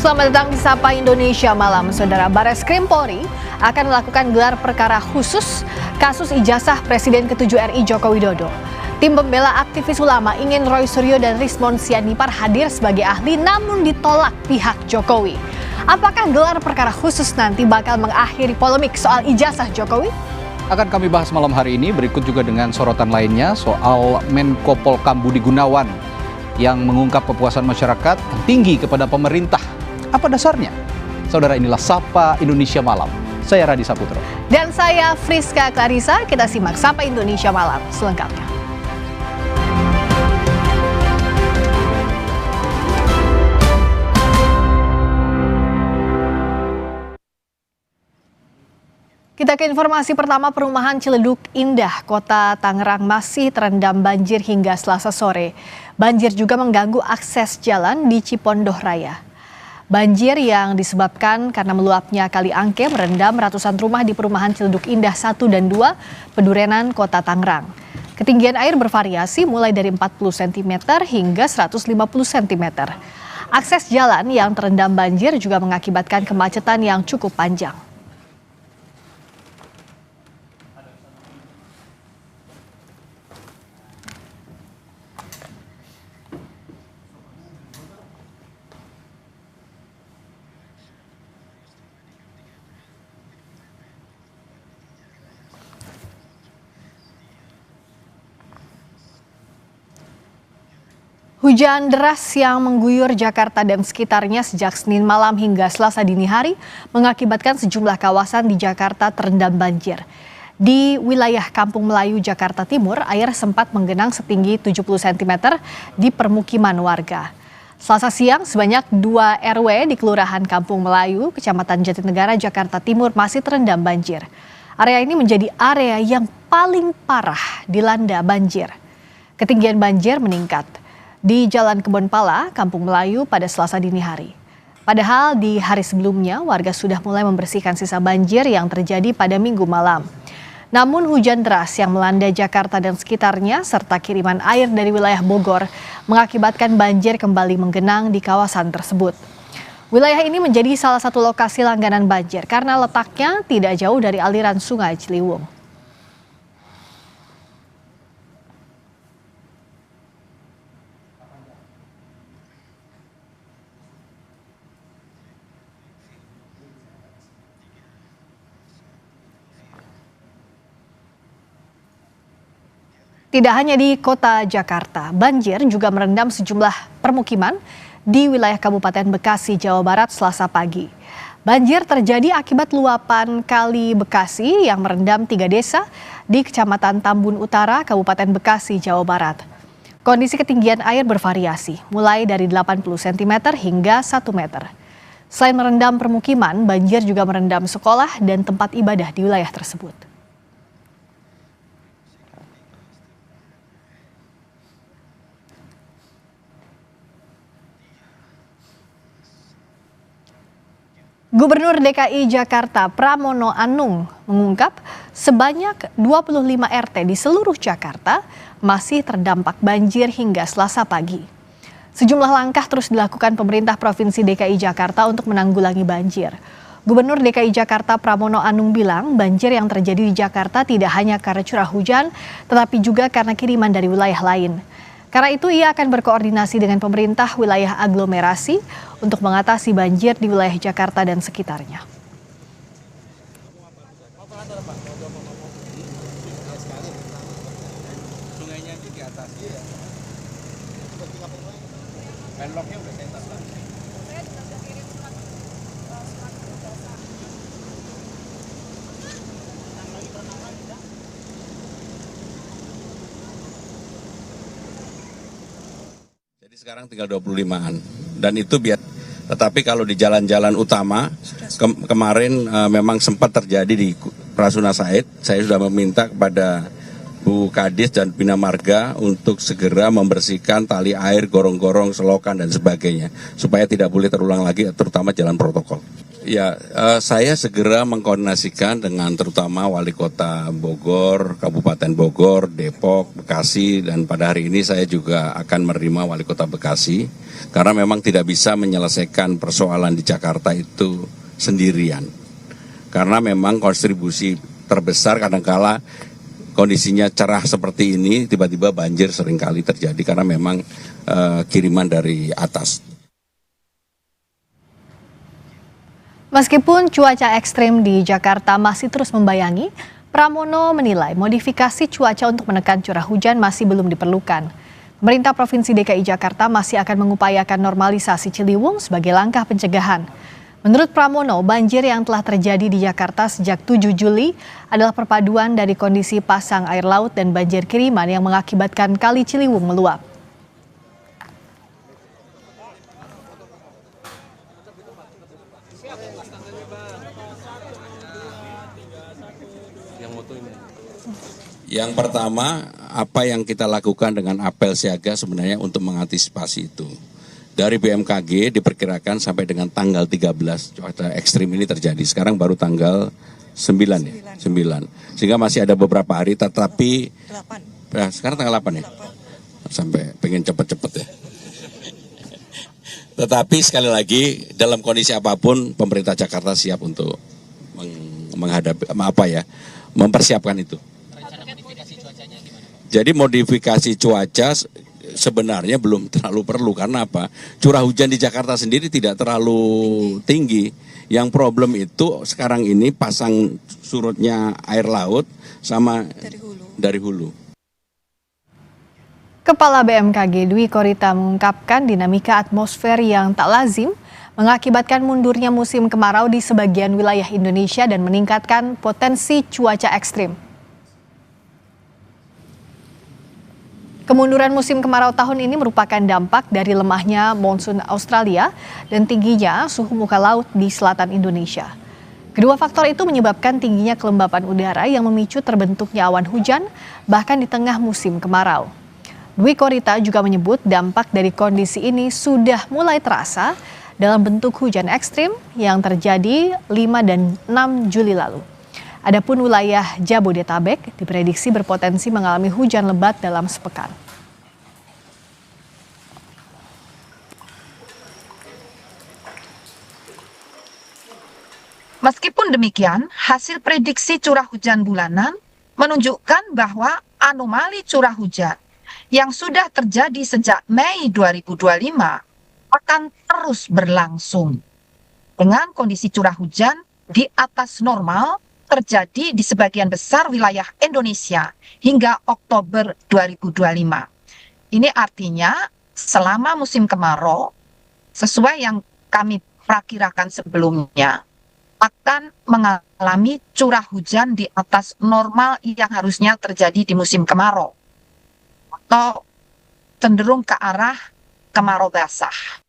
Selamat datang di Sapa Indonesia Malam. Saudara, Bareskrim Polri akan melakukan gelar perkara khusus kasus ijazah Presiden ke-7 RI Joko Widodo. Tim pembela aktivis ulama ingin Roy Suryo dan Rismond Sianipar hadir sebagai ahli namun ditolak pihak Jokowi. Apakah gelar perkara khusus nanti bakal mengakhiri polemik soal ijazah Jokowi? Akan kami bahas malam hari ini, berikut juga dengan sorotan lainnya soal Menko Polhukam Budi Gunawan yang mengungkap kepuasan masyarakat yang tinggi kepada pemerintah. Apa dasarnya? Saudara, inilah Sapa Indonesia Malam. Saya Radi Saputro. Dan saya Friska Clarissa. Kita simak Sapa Indonesia Malam selengkapnya. Kita ke informasi pertama. Perumahan Ciledug Indah, Kota Tangerang masih terendam banjir hingga Selasa sore. Banjir juga mengganggu akses jalan di Cipondoh Raya. Banjir yang disebabkan karena meluapnya Kali Angke merendam ratusan rumah di perumahan Ciledug Indah 1 dan 2, Pedurenan, Kota Tangerang. Ketinggian air bervariasi mulai dari 40 cm hingga 150 cm. Akses jalan yang terendam banjir juga mengakibatkan kemacetan yang cukup panjang. Hujan deras yang mengguyur Jakarta dan sekitarnya sejak Senin malam hingga Selasa dini hari mengakibatkan sejumlah kawasan di Jakarta terendam banjir. Di wilayah Kampung Melayu, Jakarta Timur, air sempat menggenang setinggi 70 cm di permukiman warga. Selasa siang, sebanyak 2 RW di Kelurahan Kampung Melayu, Kecamatan Jatinegara, Jakarta Timur masih terendam banjir. Area ini menjadi area yang paling parah dilanda banjir. Ketinggian banjir meningkat di Jalan Kebon Pala, Kampung Melayu pada Selasa dini hari. Padahal di hari sebelumnya warga sudah mulai membersihkan sisa banjir yang terjadi pada Minggu malam. Namun hujan deras yang melanda Jakarta dan sekitarnya serta kiriman air dari wilayah Bogor mengakibatkan banjir kembali menggenang di kawasan tersebut. Wilayah ini menjadi salah satu lokasi langganan banjir karena letaknya tidak jauh dari aliran Sungai Ciliwung. Tidak hanya di kota Jakarta, banjir juga merendam sejumlah permukiman di wilayah Kabupaten Bekasi, Jawa Barat Selasa pagi. Banjir terjadi akibat luapan Kali Bekasi yang merendam 3 desa di Kecamatan Tambun Utara, Kabupaten Bekasi, Jawa Barat. Kondisi ketinggian air bervariasi, mulai dari 80 cm hingga 1 meter. Selain merendam permukiman, banjir juga merendam sekolah dan tempat ibadah di wilayah tersebut. Gubernur DKI Jakarta Pramono Anung mengungkap sebanyak 25 RT di seluruh Jakarta masih terdampak banjir hingga Selasa pagi. Sejumlah langkah terus dilakukan pemerintah Provinsi DKI Jakarta untuk menanggulangi banjir. Gubernur DKI Jakarta Pramono Anung bilang banjir yang terjadi di Jakarta tidak hanya karena curah hujan, tetapi juga karena kiriman dari wilayah lain. Karena itu ia akan berkoordinasi dengan pemerintah wilayah aglomerasi untuk mengatasi banjir di wilayah Jakarta dan sekitarnya. Jadi sekarang tinggal 25-an dan itu biar. Tetapi kalau di jalan-jalan utama kemarin memang sempat terjadi di Rasuna Said. Saya sudah meminta kepada Bu Kadis dan Bina Marga untuk segera membersihkan tali air, gorong-gorong, selokan dan sebagainya supaya tidak boleh terulang lagi, terutama jalan protokol. Ya, saya segera mengkoordinasikan dengan terutama Wali Kota Bogor, Kabupaten Bogor, Depok, Bekasi, dan pada hari ini saya juga akan menerima Wali Kota Bekasi karena memang tidak bisa menyelesaikan persoalan di Jakarta itu sendirian. Karena memang kontribusi terbesar kadangkala kondisinya cerah seperti ini tiba-tiba banjir seringkali terjadi karena memang kiriman dari atas. Meskipun cuaca ekstrim di Jakarta masih terus membayangi, Pramono menilai modifikasi cuaca untuk menekan curah hujan masih belum diperlukan. Pemerintah Provinsi DKI Jakarta masih akan mengupayakan normalisasi Ciliwung sebagai langkah pencegahan. Menurut Pramono, banjir yang telah terjadi di Jakarta sejak 7 Juli adalah perpaduan dari kondisi pasang air laut dan banjir kiriman yang mengakibatkan Kali Ciliwung meluap. Yang pertama, apa yang kita lakukan dengan apel siaga sebenarnya untuk mengantisipasi itu. Dari BMKG diperkirakan sampai dengan tanggal 13 cuaca ekstrim ini terjadi. Sekarang baru tanggal 9 ya, 9. Sehingga masih ada beberapa hari, tetapi 8. Nah, sekarang tanggal 8 ya. Sampai pengen cepet-cepet ya. Tetapi sekali lagi dalam kondisi apapun pemerintah Jakarta siap untuk menghadapi mempersiapkan itu. Jadi modifikasi cuaca sebenarnya belum terlalu perlu karena apa? Curah hujan di Jakarta sendiri tidak terlalu tinggi. Yang problem itu sekarang ini pasang surutnya air laut sama dari hulu. Kepala BMKG Dwi Korita mengungkapkan dinamika atmosfer yang tak lazim mengakibatkan mundurnya musim kemarau di sebagian wilayah Indonesia dan meningkatkan potensi cuaca ekstrim. Kemunduran musim kemarau tahun ini merupakan dampak dari lemahnya monsun Australia dan tingginya suhu muka laut di selatan Indonesia. Kedua faktor itu menyebabkan tingginya kelembapan udara yang memicu terbentuknya awan hujan bahkan di tengah musim kemarau. Dwi Korita juga menyebut dampak dari kondisi ini sudah mulai terasa dalam bentuk hujan ekstrim yang terjadi 5 dan 6 Juli lalu. Adapun wilayah Jabodetabek diprediksi berpotensi mengalami hujan lebat dalam sepekan. Meskipun demikian, hasil prediksi curah hujan bulanan menunjukkan bahwa anomali curah hujan yang sudah terjadi sejak Mei 2025 akan terus berlangsung. Dengan kondisi curah hujan di atas normal terjadi di sebagian besar wilayah Indonesia hingga Oktober 2025. Ini artinya selama musim kemarau, sesuai yang kami perkirakan sebelumnya, akan mengalami curah hujan di atas normal yang harusnya terjadi di musim kemarau, atau cenderung ke arah kemarau basah.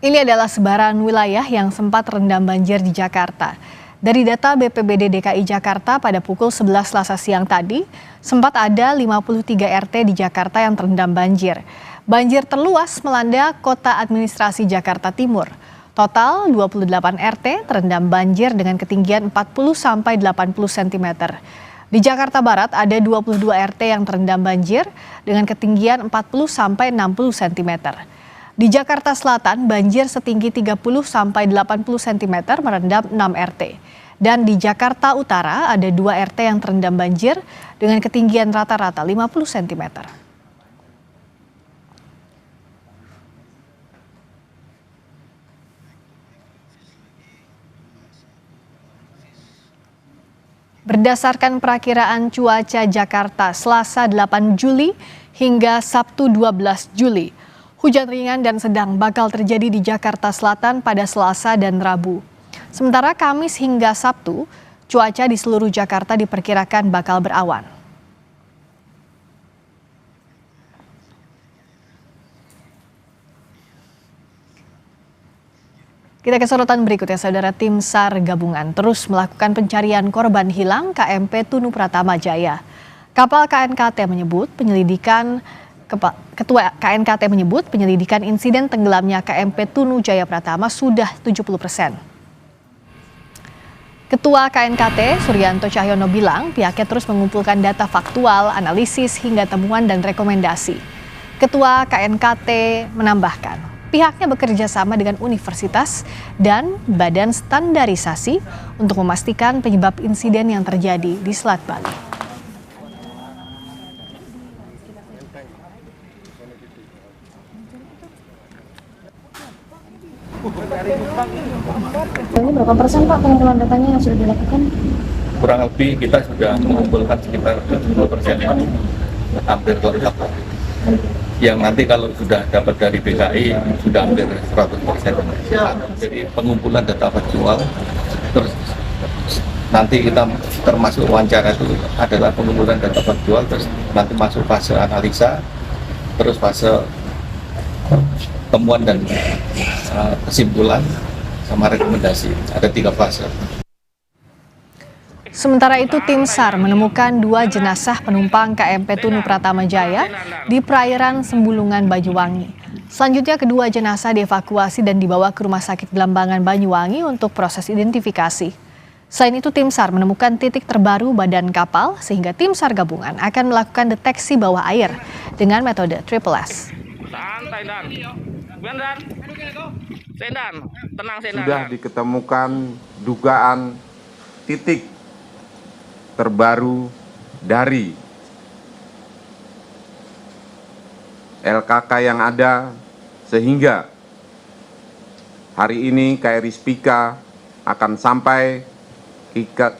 Ini adalah sebaran wilayah yang sempat terendam banjir di Jakarta. Dari data BPBD DKI Jakarta pada pukul 11 Selasa siang tadi, sempat ada 53 RT di Jakarta yang terendam banjir. Banjir terluas melanda kota administrasi Jakarta Timur. Total 28 RT terendam banjir dengan ketinggian 40-80 cm. Di Jakarta Barat ada 22 RT yang terendam banjir dengan ketinggian 40-60 cm. Di Jakarta Selatan, banjir setinggi 30-80 cm merendam 6 RT. Dan di Jakarta Utara ada 2 RT yang terendam banjir dengan ketinggian rata-rata 50 cm. Berdasarkan perakiraan cuaca Jakarta Selasa 8 Juli hingga Sabtu 12 Juli, hujan ringan dan sedang bakal terjadi di Jakarta Selatan pada Selasa dan Rabu. Sementara Kamis hingga Sabtu, cuaca di seluruh Jakarta diperkirakan bakal berawan. Kita ke sorotan berikutnya, Saudara. Tim SAR gabungan terus melakukan pencarian korban hilang KMP Tunu Pratama Jaya. Kapal KNKT menyebut Ketua KNKT menyebut penyelidikan insiden tenggelamnya KMP Tunu Jaya Pratama sudah 70%. Ketua KNKT Suryanto Cahyono bilang pihaknya terus mengumpulkan data faktual, analisis hingga temuan dan rekomendasi. Ketua KNKT menambahkan pihaknya bekerja sama dengan universitas dan badan standarisasi untuk memastikan penyebab insiden yang terjadi di Selat Bali. Ini berapa persen Pak pengumpulan datanya yang sudah dilakukan? Kurang lebih kita sudah mengumpulkan sekitar 70%, hampir lengkap. Yang nanti kalau sudah dapat dari BKI sudah hampir 100%. Jadi pengumpulan data faktual, terus nanti kita termasuk wawancara itu adalah pengumpulan data faktual, terus nanti masuk fase analisa, terus fase temuan dan kesimpulan sama rekomendasi. Ada 3 fase. Sementara itu tim SAR menemukan 2 jenazah penumpang KMP Tunu Pratama Jaya di perairan Sembulungan Banyuwangi. Selanjutnya kedua jenazah dievakuasi dan dibawa ke Rumah Sakit Belambangan Banyuwangi untuk proses identifikasi. Selain itu tim SAR menemukan titik terbaru badan kapal sehingga tim SAR gabungan akan melakukan deteksi bawah air dengan metode Triple S. Sudah diketemukan dugaan titik terbaru dari LKK yang ada, sehingga hari ini KRI Spika akan sampai,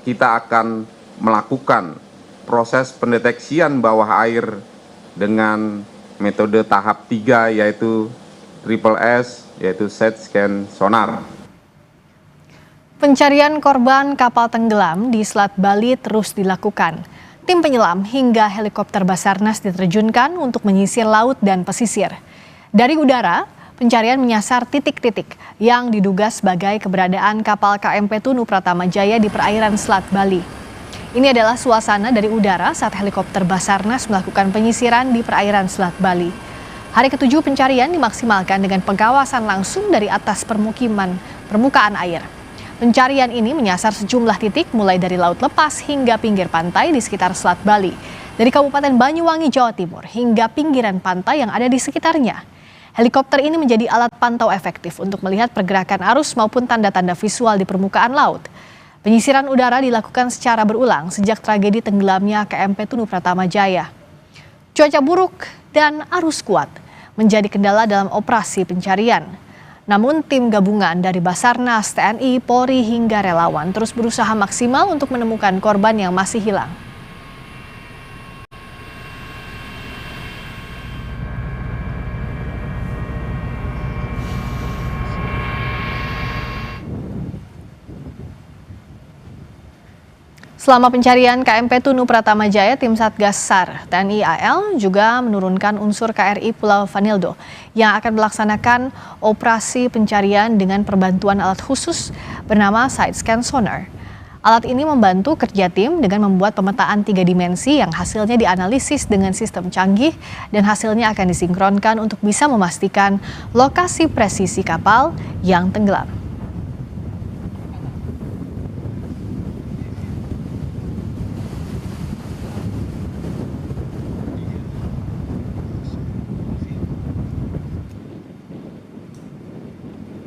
kita akan melakukan proses pendeteksian bawah air dengan metode tahap 3 yaitu Triple S, yaitu Side Scan Sonar. Pencarian korban kapal tenggelam di Selat Bali terus dilakukan. Tim penyelam hingga helikopter Basarnas diterjunkan untuk menyisir laut dan pesisir. Dari udara, pencarian menyasar titik-titik yang diduga sebagai keberadaan kapal KMP Tunu Pratama Jaya di perairan Selat Bali. Ini adalah suasana dari udara saat helikopter Basarnas melakukan penyisiran di perairan Selat Bali. Hari ke-7 pencarian dimaksimalkan dengan pengawasan langsung dari atas permukaan air. Pencarian ini menyasar sejumlah titik mulai dari laut lepas hingga pinggir pantai di sekitar Selat Bali, dari Kabupaten Banyuwangi, Jawa Timur hingga pinggiran pantai yang ada di sekitarnya. Helikopter ini menjadi alat pantau efektif untuk melihat pergerakan arus maupun tanda-tanda visual di permukaan laut. Penyisiran udara dilakukan secara berulang sejak tragedi tenggelamnya KMP Tunu Pratama Jaya. Cuaca buruk dan arus kuat menjadi kendala dalam operasi pencarian. Namun tim gabungan dari Basarnas, TNI, Polri hingga relawan terus berusaha maksimal untuk menemukan korban yang masih hilang. Selama pencarian KMP Tunu Pratama Jaya, tim Satgas SAR TNI AL juga menurunkan unsur KRI Pulau Vanildo yang akan melaksanakan operasi pencarian dengan perbantuan alat khusus bernama Side Scan Sonar. Alat ini membantu kerja tim dengan membuat pemetaan 3 dimensi yang hasilnya dianalisis dengan sistem canggih dan hasilnya akan disinkronkan untuk bisa memastikan lokasi presisi kapal yang tenggelam.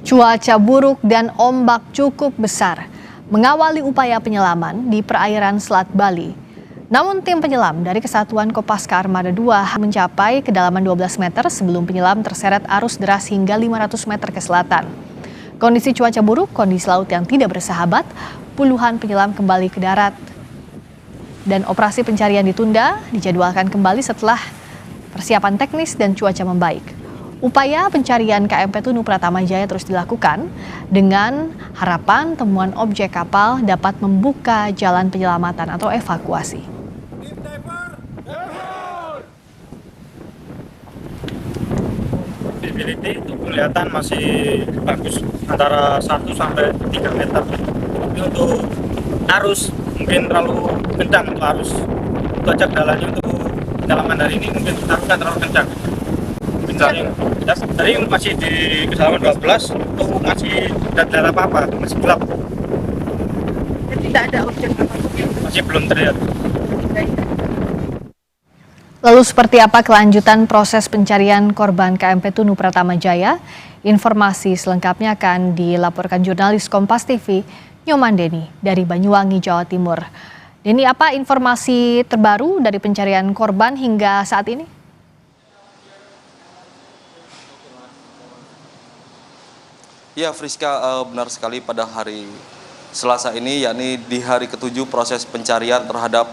Cuaca buruk dan ombak cukup besar mengawali upaya penyelaman di perairan Selat Bali. Namun tim penyelam dari Kesatuan Kopaska Armada 2 mencapai kedalaman 12 meter sebelum penyelam terseret arus deras hingga 500 meter ke selatan. Kondisi cuaca buruk, kondisi laut yang tidak bersahabat, puluhan penyelam kembali ke darat. Dan operasi pencarian ditunda, dijadwalkan kembali setelah persiapan teknis dan cuaca membaik. Upaya pencarian KMP Tunu Pratama Jaya terus dilakukan dengan harapan temuan objek kapal dapat membuka jalan penyelamatan atau evakuasi. visibility itu kelihatan masih bagus antara 1 sampai 3 meter. Ini untuk arus mungkin terlalu kencang untuk arus. Untuk ajak jalannya untuk kedalaman dari ini mungkin arusnya terlalu kencang. Dari masih di kedalaman 12 itu masih tidak terlihat apa-apa, masih gelap. Tidak ada objek apapun. Masih belum terlihat. Lalu seperti apa kelanjutan proses pencarian korban KMP Tunu Pratama Jaya? Informasi selengkapnya akan dilaporkan jurnalis Kompas TV, Nyoman Deni dari Banyuwangi, Jawa Timur. Deni, apa informasi terbaru dari pencarian korban hingga saat ini? Ya, Friska, benar sekali pada hari Selasa ini, yakni di hari ke-7 proses pencarian terhadap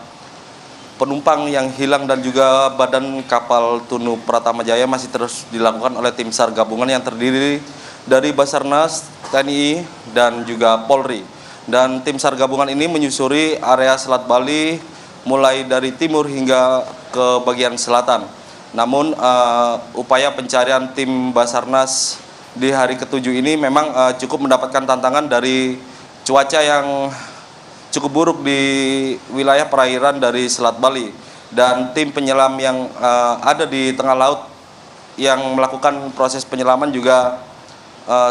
penumpang yang hilang dan juga badan kapal Tunu Pratama Jaya masih terus dilakukan oleh tim SAR gabungan yang terdiri dari Basarnas, TNI, dan juga Polri. Dan tim SAR gabungan ini menyusuri area Selat Bali mulai dari timur hingga ke bagian selatan. Namun upaya pencarian tim Basarnas di hari ke-7 ini memang cukup mendapatkan tantangan dari cuaca yang cukup buruk di wilayah perairan dari Selat Bali, dan tim penyelam yang ada di tengah laut yang melakukan proses penyelaman juga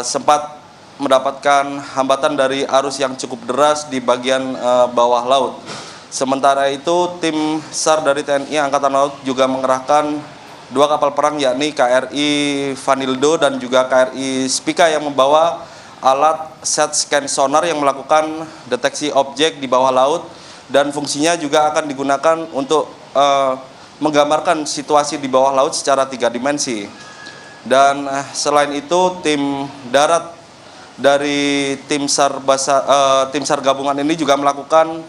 sempat mendapatkan hambatan dari arus yang cukup deras di bagian bawah laut. Sementara itu tim SAR dari TNI Angkatan Laut juga mengerahkan 2 kapal perang, yakni KRI Vanildo dan juga KRI Spika yang membawa alat set scan sonar yang melakukan deteksi objek di bawah laut, dan fungsinya juga akan digunakan untuk menggambarkan situasi di bawah laut secara 3 dimensi. Dan selain itu tim darat dari tim SAR gabungan ini juga melakukan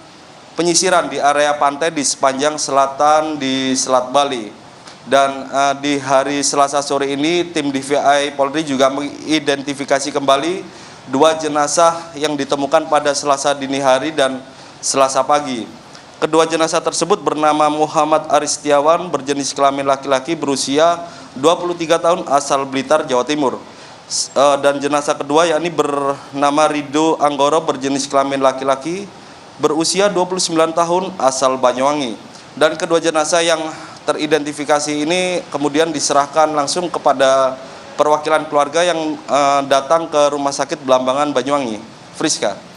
penyisiran di area pantai di sepanjang selatan di Selat Bali. Dan di hari Selasa sore ini tim DVI Polri juga mengidentifikasi kembali 2 jenazah yang ditemukan pada Selasa dini hari dan Selasa pagi. Kedua jenazah tersebut bernama Muhammad Aristiawan, berjenis kelamin laki-laki, berusia 23 tahun, asal Blitar, Jawa Timur. Dan jenazah kedua yakni bernama Rido Anggoro, berjenis kelamin laki-laki, berusia 29 tahun, asal Banyuwangi. Dan kedua jenazah yang teridentifikasi ini kemudian diserahkan langsung kepada perwakilan keluarga yang datang ke Rumah Sakit Belambangan Banyuwangi. Friska.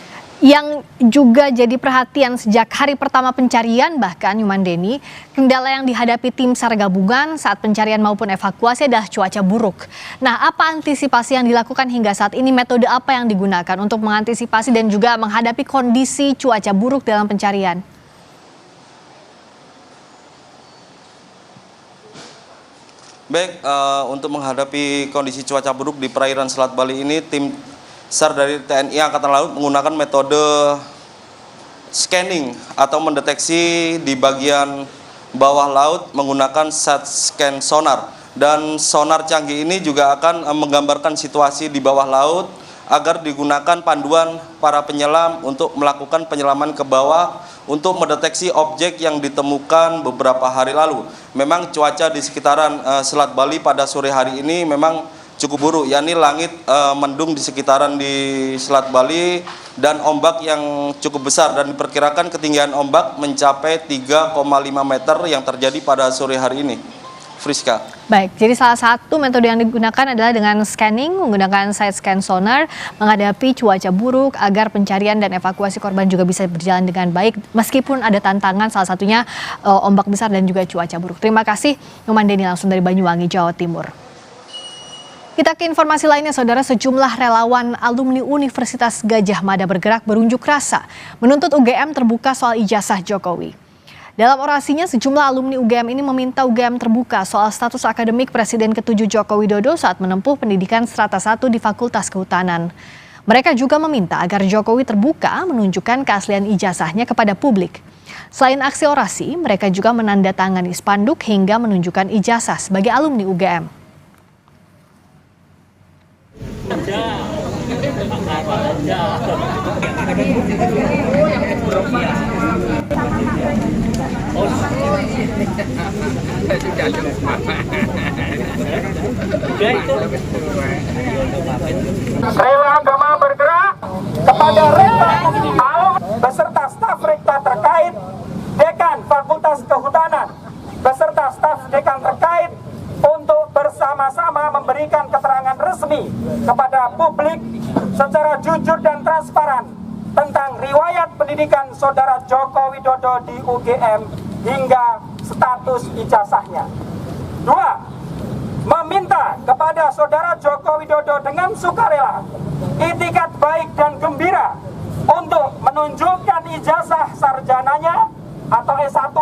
Yang juga jadi perhatian sejak hari pertama pencarian, bahkan Nyoman Deni, kendala yang dihadapi tim SAR gabungan saat pencarian maupun evakuasi adalah cuaca buruk. Nah, apa antisipasi yang dilakukan hingga saat ini? Metode apa yang digunakan untuk mengantisipasi dan juga menghadapi kondisi cuaca buruk dalam pencarian? Baik, untuk menghadapi kondisi cuaca buruk di perairan Selat Bali ini, tim SAR dari TNI Angkatan Laut menggunakan metode scanning atau mendeteksi di bagian bawah laut menggunakan set scan sonar. Dan sonar canggih ini juga akan menggambarkan situasi di bawah laut agar digunakan panduan para penyelam untuk melakukan penyelaman ke bawah untuk mendeteksi objek yang ditemukan beberapa hari lalu. Memang cuaca di sekitaran Selat Bali pada sore hari ini memang cukup buruk, yakni langit mendung di sekitaran di Selat Bali dan ombak yang cukup besar, dan diperkirakan ketinggian ombak mencapai 3,5 meter yang terjadi pada sore hari ini. Friska. Baik, jadi salah satu metode yang digunakan adalah dengan scanning, menggunakan side scan sonar, menghadapi cuaca buruk agar pencarian dan evakuasi korban juga bisa berjalan dengan baik, meskipun ada tantangan, salah satunya ombak besar dan juga cuaca buruk. Terima kasih, Nyoman Deni langsung dari Banyuwangi, Jawa Timur. Kita ke informasi lainnya, saudara. Sejumlah relawan alumni Universitas Gadjah Mada bergerak berunjuk rasa menuntut UGM terbuka soal ijazah Jokowi. Dalam orasinya, sejumlah alumni UGM ini meminta UGM terbuka soal status akademik Presiden ke-7 Joko Widodo saat menempuh pendidikan strata 1 di Fakultas Kehutanan. Mereka juga meminta agar Jokowi terbuka menunjukkan keaslian ijazahnya kepada publik. Selain aksi orasi, mereka juga menandatangani spanduk hingga menunjukkan ijazah sebagai alumni UGM. Rela Agama bergerak kepada Rektor Alum beserta staf rektor terkait, Dekan Fakultas Kehutanan beserta staf dekan terkait untuk bersama-sama memberikan keterangan resmi kepada publik secara jujur dan transparan tentang riwayat pendidikan Saudara Joko Widodo di UGM hingga status ijazahnya. 2. Meminta kepada Saudara Joko Widodo dengan sukarela, itikat baik dan gembira untuk menunjukkan ijazah sarjananya atau S1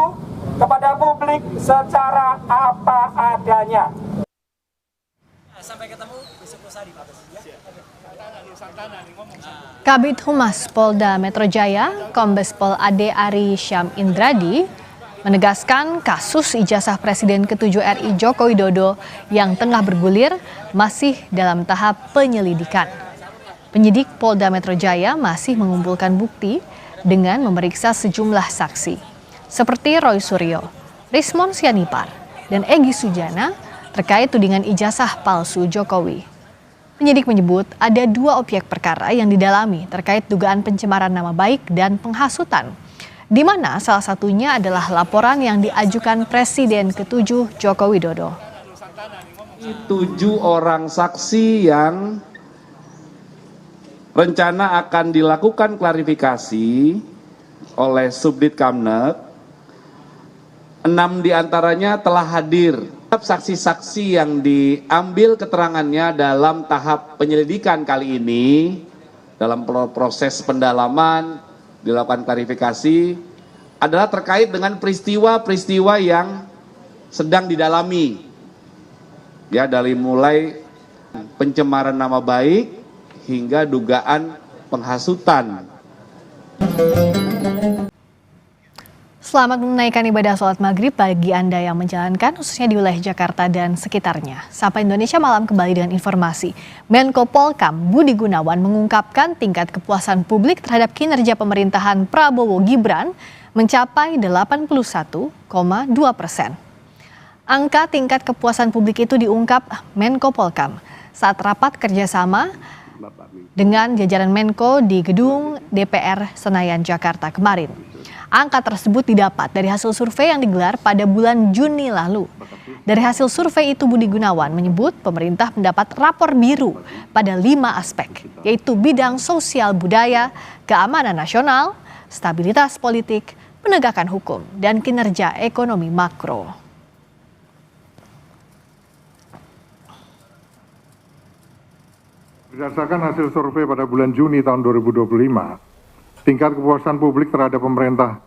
kepada publik secara apa adanya. Sampai ketemu besok lusa di Mabes. Kabid Humas Polda Metro Jaya, Kombes Pol Ade Ari Syam Indradi, menegaskan kasus ijazah Presiden ke-7 RI Joko Widodo yang tengah bergulir masih dalam tahap penyelidikan. Penyidik Polda Metro Jaya masih mengumpulkan bukti dengan memeriksa sejumlah saksi, seperti Roy Suryo, Rismon Sianipar, dan Egy Sujana terkait tudingan ijazah palsu Jokowi. Penyidik menyebut ada 2 objek perkara yang didalami terkait dugaan pencemaran nama baik dan penghasutan, di mana salah satunya adalah laporan yang diajukan Presiden ke-7 Joko Widodo. 7 orang saksi yang rencana akan dilakukan klarifikasi oleh Subdit Kamnet, 6 diantaranya telah hadir. Saksi-saksi yang diambil keterangannya dalam tahap penyelidikan kali ini, dalam proses pendalaman, dilakukan klarifikasi, adalah terkait dengan peristiwa-peristiwa yang sedang didalami. Ya, dari mulai pencemaran nama baik hingga dugaan penghasutan. Selamat menunaikan ibadah sholat maghrib bagi Anda yang menjalankan, khususnya di wilayah Jakarta dan sekitarnya. Sapa Indonesia Malam kembali dengan informasi. Menko Polkam Budi Gunawan mengungkapkan tingkat kepuasan publik terhadap kinerja pemerintahan Prabowo Gibran mencapai 81,2%. Angka tingkat kepuasan publik itu diungkap Menko Polkam saat rapat kerjasama dengan jajaran Menko di gedung DPR Senayan, Jakarta kemarin. Angka tersebut didapat dari hasil survei yang digelar pada bulan Juni lalu. Dari hasil survei itu Budi Gunawan menyebut pemerintah mendapat rapor biru pada 5 aspek, yaitu bidang sosial budaya, keamanan nasional, stabilitas politik, penegakan hukum, dan kinerja ekonomi makro. Berdasarkan hasil survei pada bulan Juni tahun 2025, tingkat kepuasan publik terhadap pemerintah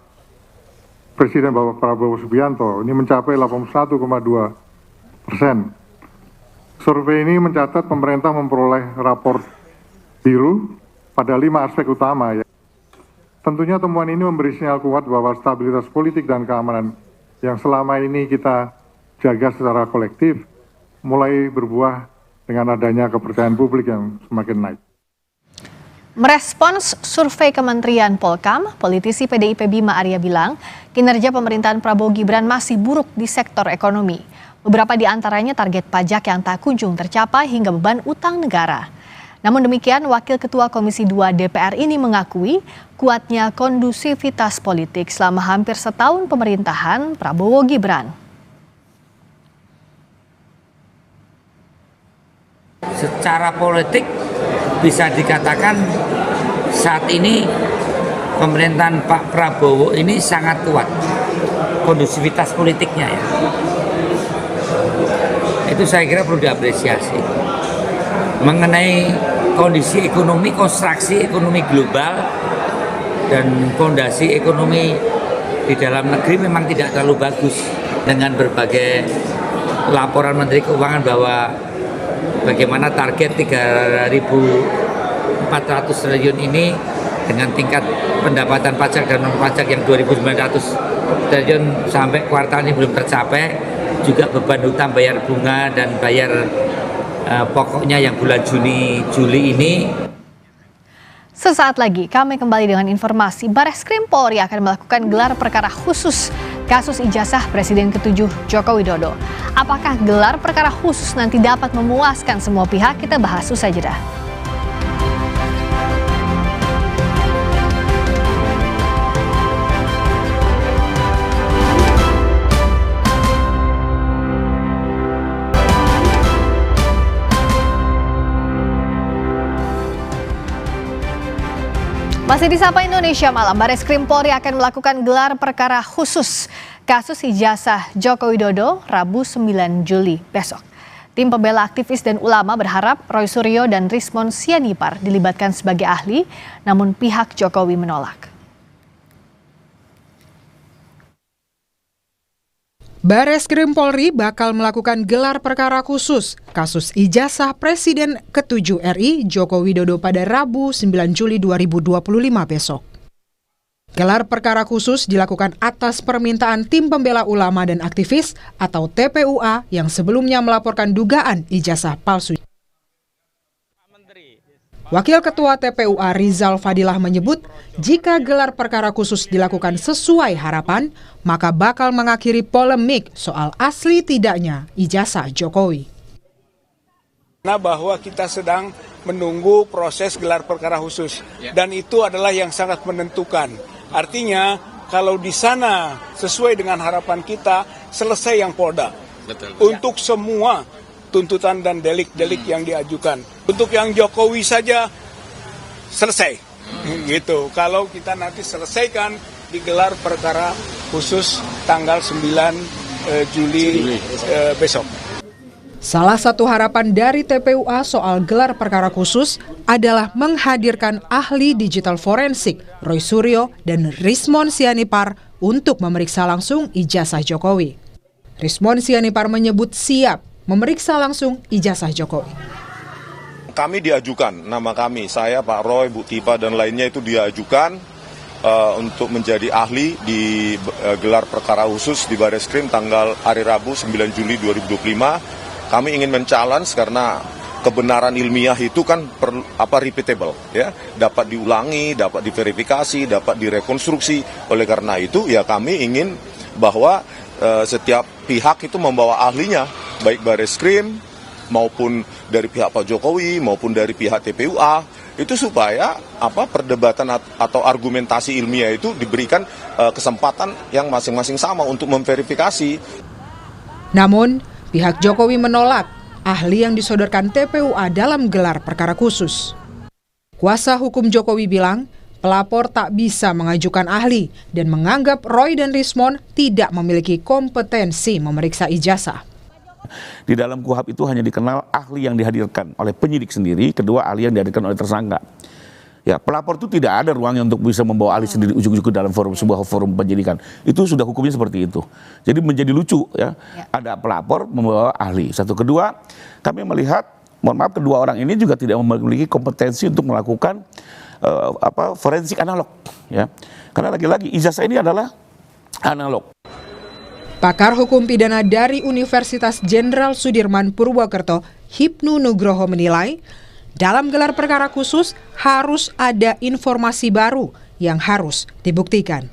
Presiden Bapak Prabowo Subianto ini mencapai 81,2%. Survei ini mencatat pemerintah memperoleh rapor biru pada 5 aspek utama. Tentunya temuan ini memberi sinyal kuat bahwa stabilitas politik dan keamanan yang selama ini kita jaga secara kolektif mulai berbuah dengan adanya kepercayaan publik yang semakin naik. Merespons survei Kementerian Polkam, politisi PDIP Bima Arya bilang kinerja pemerintahan Prabowo Gibran masih buruk di sektor ekonomi. Beberapa di antaranya target pajak yang tak kunjung tercapai hingga beban utang negara. Namun demikian, Wakil Ketua Komisi 2 DPR ini mengakui kuatnya kondusivitas politik selama hampir setahun pemerintahan Prabowo Gibran. Secara politik bisa dikatakan saat ini pemerintahan Pak Prabowo ini sangat kuat kondusivitas politiknya ya. Itu saya kira perlu diapresiasi. Mengenai kondisi ekonomi, konstruksi ekonomi global dan fondasi ekonomi di dalam negeri memang tidak terlalu bagus, dengan berbagai laporan Menteri Keuangan bahwa bagaimana target 3.400 triliun ini dengan tingkat pendapatan pajak dan non pajak yang 2.900 triliun sampai kuartal ini belum tercapai, juga beban hutang bayar bunga dan bayar pokoknya yang bulan Juli ini. Sesaat lagi kami kembali dengan informasi Bareskrim Polri akan melakukan gelar perkara khusus kasus ijazah Presiden ke-7 Joko Widodo. Apakah gelar perkara khusus nanti dapat memuaskan semua pihak? Kita bahas usai jeda. Masih di Sapa Indonesia Malam, Barreskrim Polri akan melakukan gelar perkara khusus kasus ijazah Joko Widodo Rabu 9 Juli besok. Tim pembela aktivis dan ulama berharap Roy Suryo dan Rismon Sianipar dilibatkan sebagai ahli, namun pihak Jokowi menolak. Barreskrim Polri bakal melakukan gelar perkara khusus kasus ijazah Presiden ke-7 RI Joko Widodo pada Rabu 9 Juli 2025 besok. Gelar perkara khusus dilakukan atas permintaan Tim Pembela Ulama dan Aktivis atau TPUA yang sebelumnya melaporkan dugaan ijazah palsu. Wakil Ketua TPUA Rizal Fadilah menyebut, jika gelar perkara khusus dilakukan sesuai harapan, maka bakal mengakhiri polemik soal asli tidaknya ijazah Jokowi. Nah, bahwa kita sedang menunggu proses gelar perkara khusus, dan itu adalah yang sangat menentukan. Artinya, kalau di sana sesuai dengan harapan kita, selesai yang Polda. Untuk semua tuntutan dan delik-delik yang diajukan. Untuk yang Jokowi saja selesai, gitu. Kalau kita nanti selesaikan digelar perkara khusus tanggal 9 Juli besok. Salah satu harapan dari TPUA soal gelar perkara khusus adalah menghadirkan ahli digital forensik Roy Suryo dan Rismon Sianipar untuk memeriksa langsung ijazah Jokowi. Rismon Sianipar menyebut siap memeriksa langsung ijazah Jokowi. Kami diajukan, nama kami, saya, Pak Roy, Bu Tipa, dan lainnya itu diajukan untuk menjadi ahli di gelar perkara khusus di Barreskrim tanggal hari Rabu 9 Juli 2025. Kami ingin men-challenge karena kebenaran ilmiah itu kan repeatable, ya, dapat diulangi, dapat diverifikasi, dapat direkonstruksi. Oleh karena itu, ya kami ingin bahwa setiap pihak itu membawa ahlinya, baik Barreskrim maupun dari pihak Pak Jokowi maupun dari pihak TPUA, itu supaya perdebatan atau argumentasi ilmiah itu diberikan kesempatan yang masing-masing sama untuk memverifikasi. Namun, pihak Jokowi menolak ahli yang disodorkan TPUA dalam gelar perkara khusus. Kuasa hukum Jokowi bilang, pelapor tak bisa mengajukan ahli dan menganggap Roy dan Rismon tidak memiliki kompetensi memeriksa ijazah. Di dalam KUHP itu hanya dikenal ahli yang dihadirkan oleh penyidik sendiri, kedua ahli yang dihadirkan oleh tersangka. Ya, pelapor itu tidak ada ruangnya untuk bisa membawa ahli sendiri ujuk-ujuk dalam sebuah forum penyidikan. Itu sudah hukumnya seperti itu. Jadi menjadi lucu ya. Ada pelapor membawa ahli. Satu, kedua, kami melihat, mohon maaf, kedua orang ini juga tidak memiliki kompetensi untuk melakukan forensik analog ya. Karena lagi-lagi ijazah ini adalah analog. Pakar hukum pidana dari Universitas Jenderal Sudirman Purwokerto, Hipnu Nugroho menilai, dalam gelar perkara khusus harus ada informasi baru yang harus dibuktikan.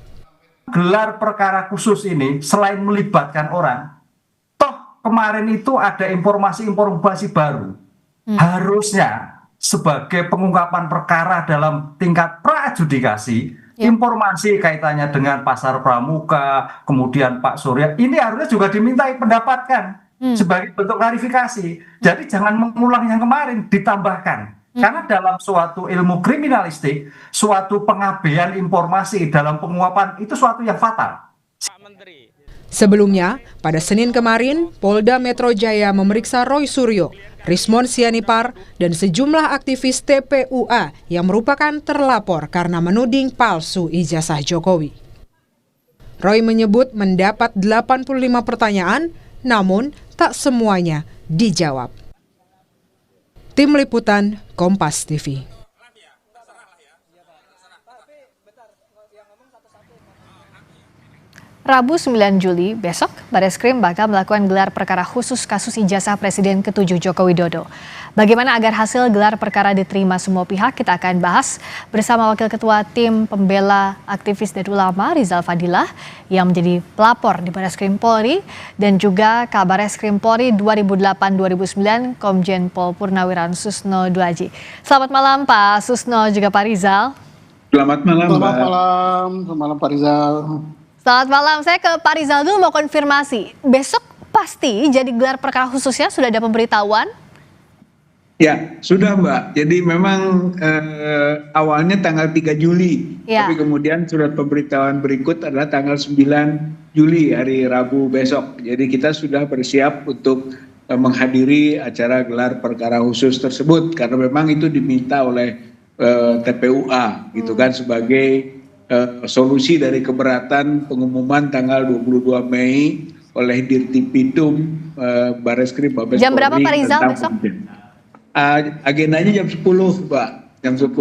Gelar perkara khusus ini selain melibatkan orang, toh kemarin itu ada informasi-informasi baru. Harusnya sebagai pengungkapan perkara dalam tingkat pra-adjudikasi, informasi kaitannya dengan pasar pramuka, kemudian Pak Surya, ini harusnya juga dimintai pendapatkan sebagai bentuk klarifikasi. Jadi jangan mengulang yang kemarin, ditambahkan. Karena dalam suatu ilmu kriminalistik, suatu pengabaian informasi dalam penguapan itu suatu yang fatal. Sebelumnya, pada Senin kemarin, Polda Metro Jaya memeriksa Roy Suryo, Rismon Sianipar, dan sejumlah aktivis TPUA yang merupakan terlapor karena menuding palsu ijazah Jokowi. Roy menyebut mendapat 85 pertanyaan, namun tak semuanya dijawab. Tim Liputan Kompas TV. Rabu 9 Juli besok, Bareskrim bakal melakukan gelar perkara khusus kasus ijazah Presiden ke-7 Joko Widodo. Bagaimana agar hasil gelar perkara diterima semua pihak, kita akan bahas bersama Wakil Ketua Tim Pembela Aktivis dan Ulama Rizal Fadilah yang menjadi pelapor di Bareskrim Polri dan juga Kabareskrim Polri 2008-2009 Komjen Pol Purnawirawan Susno Duaji. Selamat malam Pak Susno juga Pak Rizal. Selamat malam. Selamat malam, selamat malam Pak Rizal. Selamat malam, saya ke Pak Rizal dulu mau konfirmasi. Besok pasti jadi gelar perkara khususnya sudah ada pemberitahuan? Ya, sudah Mbak. Jadi memang awalnya tanggal 3 Juli. Ya. Tapi kemudian surat pemberitahuan berikut adalah tanggal 9 Juli, hari Rabu besok. Jadi kita sudah bersiap untuk menghadiri acara gelar perkara khusus tersebut. Karena memang itu diminta oleh TPUA gitu kan sebagai solusi dari keberatan pengumuman tanggal 22 Mei oleh Dirtipidum Bareskrim Mabes Polri. Jam berapa Pak Rizal besok? Agendanya jam 10 Pak, jam 10.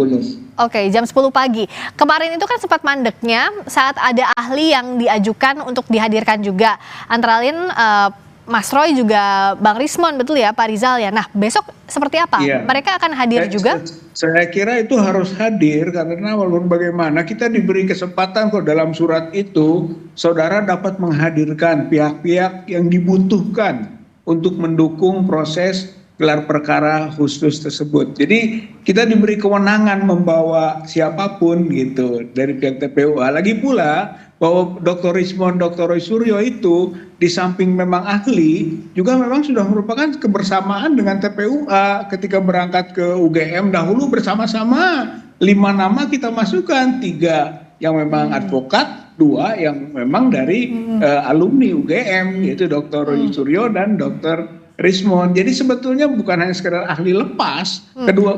Oke, jam 10 pagi. Kemarin itu kan sempat mandeknya saat ada ahli yang diajukan untuk dihadirkan juga. Antara lain Mas Roy juga Bang Rismon, betul ya Pak Rizal ya. Nah besok seperti apa? Iya. Mereka akan hadir juga? Saya kira itu harus hadir karena walaupun bagaimana kita diberi kesempatan kok dalam surat itu saudara dapat menghadirkan pihak-pihak yang dibutuhkan untuk mendukung proses gelar perkara khusus tersebut. Jadi kita diberi kewenangan membawa siapapun gitu dari pihak TPUA. Lagi pula bahwa Dr. Rismon, Dr. Roy Suryo itu di samping memang ahli, juga memang sudah merupakan kebersamaan dengan TPUA ketika berangkat ke UGM dahulu bersama-sama 5 nama kita masukkan, 3 yang memang advokat, 2 yang memang dari alumni UGM yaitu Dr. Roy Suryo dan Dr. Rismon. Jadi sebetulnya bukan hanya sekedar ahli lepas,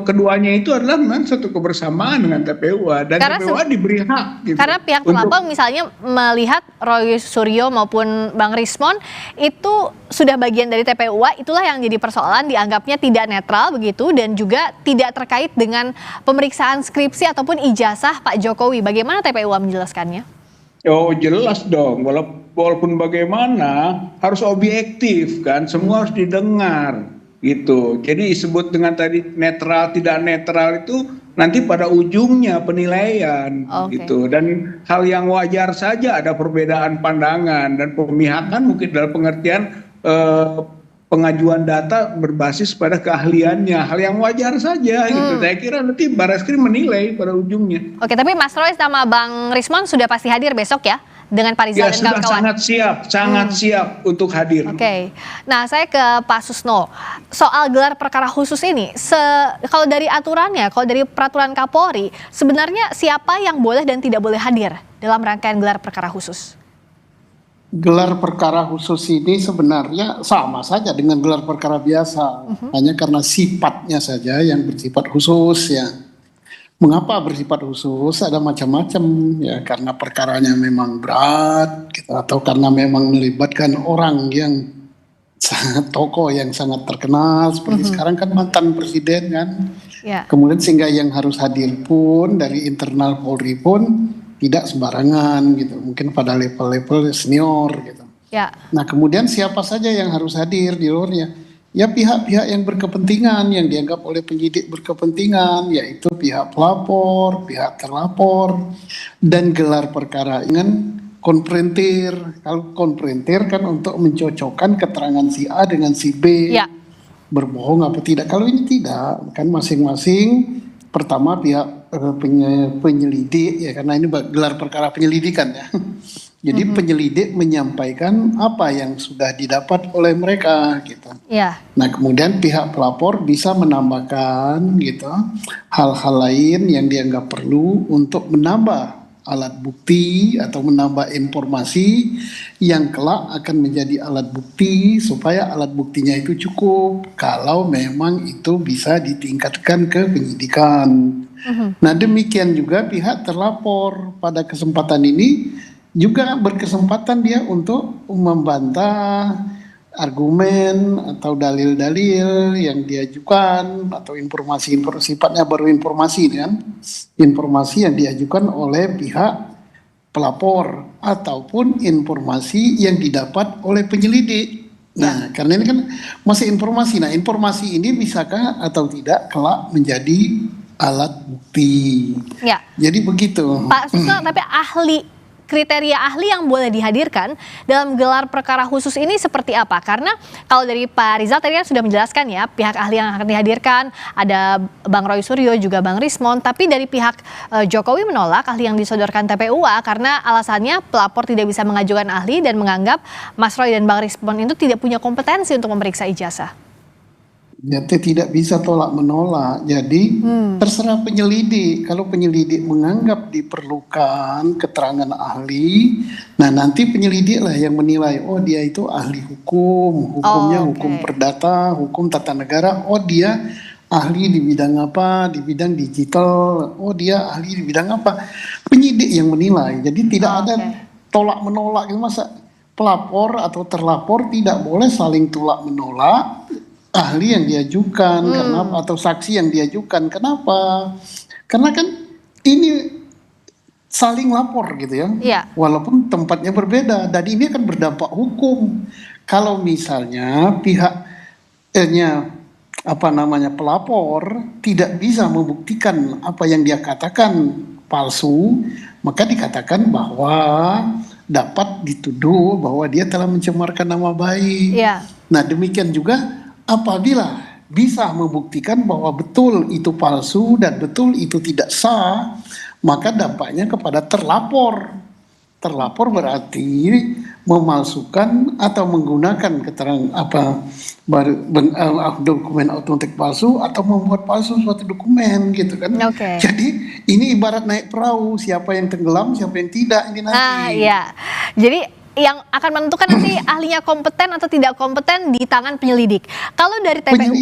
keduanya itu adalah memang satu kebersamaan dengan TPUA dan karena TPUA diberi hak. Gitu, karena pihak pelapor misalnya melihat Roy Suryo maupun Bang Rismon itu sudah bagian dari TPUA, itulah yang jadi persoalan, dianggapnya tidak netral begitu dan juga tidak terkait dengan pemeriksaan skripsi ataupun ijazah Pak Jokowi. Bagaimana TPUA menjelaskannya? Oh jelas dong, walaupun bagaimana harus objektif kan, semua harus didengar gitu. Jadi disebut dengan tadi netral tidak netral itu nanti pada ujungnya penilaian gitu. Dan hal yang wajar saja ada perbedaan pandangan dan pemihakan mungkin dalam pengertian pengajuan data berbasis pada keahliannya, hal yang wajar saja gitu. Saya kira nanti Bareskrim menilai pada ujungnya. Oke, tapi Mas Roy sama Bang Rismon sudah pasti hadir besok ya dengan Pak Rizal dan kawan-kawan? Ya sudah sangat siap untuk hadir. Oke, nah saya ke Pak Susno. Soal gelar perkara khusus ini, kalau dari aturannya, kalau dari peraturan Kapolri, sebenarnya siapa yang boleh dan tidak boleh hadir dalam rangkaian gelar perkara khusus? Gelar perkara khusus ini sebenarnya sama saja dengan gelar perkara biasa, hanya karena sifatnya saja yang bersifat khusus ya. Mengapa bersifat khusus? Ada macam-macam ya, karena perkaranya memang berat gitu, atau karena memang melibatkan orang yang sangat tokoh yang sangat terkenal seperti sekarang kan mantan presiden kan. Kemudian sehingga yang harus hadir pun dari internal Polri pun tidak sembarangan gitu, mungkin pada level-level senior gitu. Nah kemudian siapa saja yang harus hadir di luarnya? Ya pihak-pihak yang berkepentingan, yang dianggap oleh penyidik berkepentingan, yaitu pihak pelapor, pihak terlapor, dan gelar perkara dengan konfrontir. Kalau konfrontir kan untuk mencocokkan keterangan si A dengan si B, berbohong apa tidak. Kalau ini tidak, kan masing-masing pertama pihak penyelidik ya, karena ini gelar perkara penyelidikan ya. Jadi penyelidik menyampaikan apa yang sudah didapat oleh mereka gitu. Nah kemudian pihak pelapor bisa menambahkan gitu hal-hal lain yang dianggap perlu untuk menambah alat bukti atau menambah informasi yang kelak akan menjadi alat bukti supaya alat buktinya itu cukup kalau memang itu bisa ditingkatkan ke penyidikan. Nah demikian juga pihak terlapor pada kesempatan ini juga berkesempatan dia untuk membantah argumen atau dalil-dalil yang diajukan atau informasi sifatnya baru informasi kan, informasi yang diajukan oleh pihak pelapor ataupun informasi yang didapat oleh penyelidik. Nah, karena ini kan masih informasi. Nah, informasi ini bisakah atau tidak kelak menjadi alat bukti. Ya. Jadi begitu. Pak Susno, tapi kriteria ahli yang boleh dihadirkan dalam gelar perkara khusus ini seperti apa? Karena kalau dari Pak Rizal tadi kan sudah menjelaskan ya, pihak ahli yang akan dihadirkan ada Bang Roy Suryo juga Bang Rismon, tapi dari pihak Jokowi menolak ahli yang disodorkan TPUA karena alasannya pelapor tidak bisa mengajukan ahli dan menganggap Mas Roy dan Bang Rismon itu tidak punya kompetensi untuk memeriksa ijazah. Jadi tidak bisa tolak menolak. Jadi terserah penyelidik. Kalau penyelidik menganggap diperlukan keterangan ahli, nah nanti penyelidiklah yang menilai. Oh dia itu ahli hukum, hukumnya hukum perdata, hukum tata negara. Oh dia ahli di bidang apa? Di bidang digital. Oh dia ahli di bidang apa? Penyidik yang menilai. Jadi tidak ada tolak menolak. Masa pelapor atau terlapor tidak boleh saling tolak menolak ahli yang diajukan, kenapa, atau saksi yang diajukan. Kenapa? Karena kan ini saling lapor gitu ya, walaupun tempatnya berbeda, dan ini akan berdampak hukum. Kalau misalnya pihaknya pelapor tidak bisa membuktikan apa yang dia katakan palsu, maka dikatakan bahwa dapat dituduh bahwa dia telah mencemarkan nama baik. Nah demikian juga apabila bisa membuktikan bahwa betul itu palsu dan betul itu tidak sah, maka dampaknya kepada terlapor. Terlapor berarti memalsukan atau menggunakan keterangan dokumen autentik palsu atau membuat palsu suatu dokumen gitu kan. Jadi ini ibarat naik perahu, siapa yang tenggelam, siapa yang tidak ini nanti. Jadi yang akan menentukan nanti ahlinya kompeten atau tidak kompeten di tangan penyelidik. Kalau dari TPU,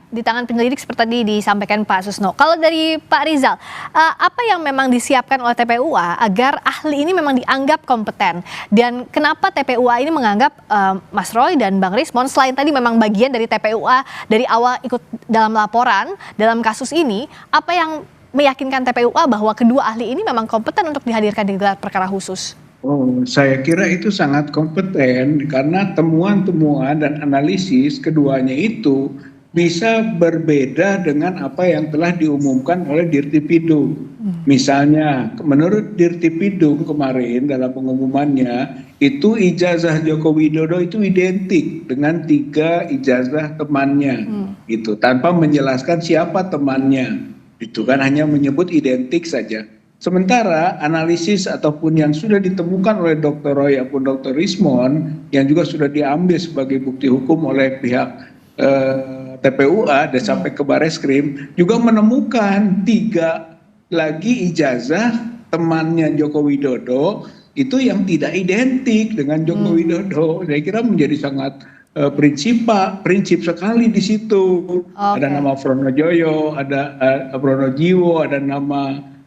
di tangan penyelidik seperti tadi disampaikan Pak Susno. Kalau dari Pak Rizal, apa yang memang disiapkan oleh TPUA agar ahli ini memang dianggap kompeten? Dan kenapa TPUA ini menganggap Mas Roy dan Bang Rismon selain tadi memang bagian dari TPUA dari awal ikut dalam laporan dalam kasus ini, apa yang meyakinkan TPUA bahwa kedua ahli ini memang kompeten untuk dihadirkan di gelar perkara khusus? Oh, saya kira itu sangat kompeten karena temuan-temuan dan analisis keduanya itu bisa berbeda dengan apa yang telah diumumkan oleh Dirtipidum. Misalnya, menurut Dirtipidum kemarin dalam pengumumannya, itu ijazah Joko Widodo itu identik dengan 3 ijazah temannya, itu tanpa menjelaskan siapa temannya. Itu kan hanya menyebut identik saja. Sementara analisis ataupun yang sudah ditemukan oleh Dr. Roy ataupun Dr. Rismon yang juga sudah diambil sebagai bukti hukum oleh pihak TPUA dan sampai ke Bareskrim juga menemukan 3 lagi ijazah temannya Joko Widodo itu yang tidak identik dengan Joko Widodo. Saya kira menjadi sangat prinsip sekali di situ. Ada nama Pronojoyo, ada Pronojiwo, ada nama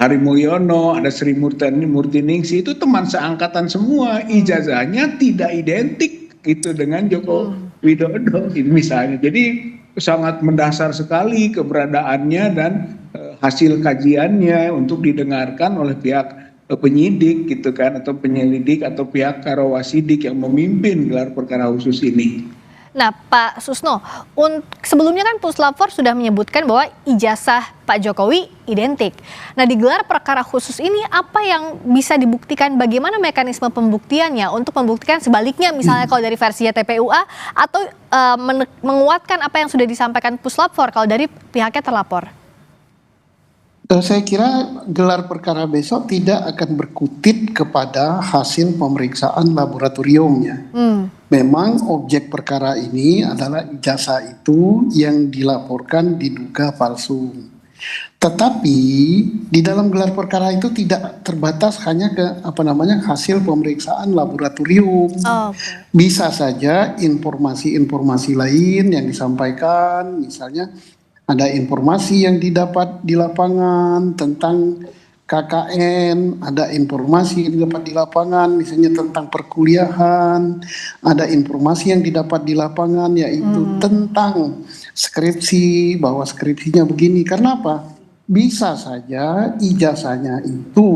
Hari Mulyono, ada Sri Murtiningsi, itu teman seangkatan semua, ijazahnya tidak identik itu dengan Joko Widodo itu misalnya. Jadi sangat mendasar sekali keberadaannya dan hasil kajiannya untuk didengarkan oleh pihak penyidik gitu kan, atau penyelidik atau pihak karawasidik yang memimpin gelar perkara khusus ini. Nah Pak Susno, sebelumnya kan Puslapor sudah menyebutkan bahwa ijazah Pak Jokowi identik. Nah di gelar perkara khusus ini apa yang bisa dibuktikan, bagaimana mekanisme pembuktiannya untuk membuktikan sebaliknya misalnya kalau dari versinya TPUA atau menguatkan apa yang sudah disampaikan Puslapor kalau dari pihaknya terlapor? Saya kira gelar perkara besok tidak akan berkutit kepada hasil pemeriksaan laboratoriumnya. Memang objek perkara ini adalah ijazah itu yang dilaporkan diduga palsu. Tetapi di dalam gelar perkara itu tidak terbatas hanya ke hasil pemeriksaan laboratorium. Bisa saja informasi-informasi lain yang disampaikan, misalnya ada informasi yang didapat di lapangan tentang KKN, ada informasi yang didapat di lapangan misalnya tentang perkuliahan, ada informasi yang didapat di lapangan yaitu tentang skripsi, bahwa skripsinya begini. Karena apa? bisa saja ijazahnya itu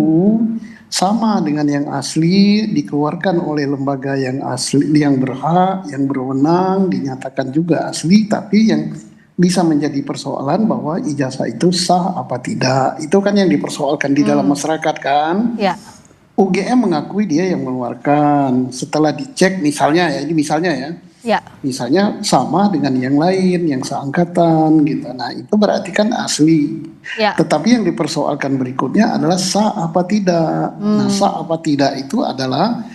sama dengan yang asli, dikeluarkan oleh lembaga yang asli, yang berhak, yang berwenang, dinyatakan juga asli, tapi yang bisa menjadi persoalan bahwa ijazah itu sah apa tidak. Itu kan yang dipersoalkan di dalam masyarakat kan. Ya. UGM mengakui dia yang mengeluarkan. Setelah dicek misalnya ya, ini misalnya ya. Ya. Misalnya sama dengan yang lain, yang seangkatan gitu. Nah itu berarti kan asli. Ya. Tetapi yang dipersoalkan berikutnya adalah sah apa tidak. Nah sah apa tidak itu adalah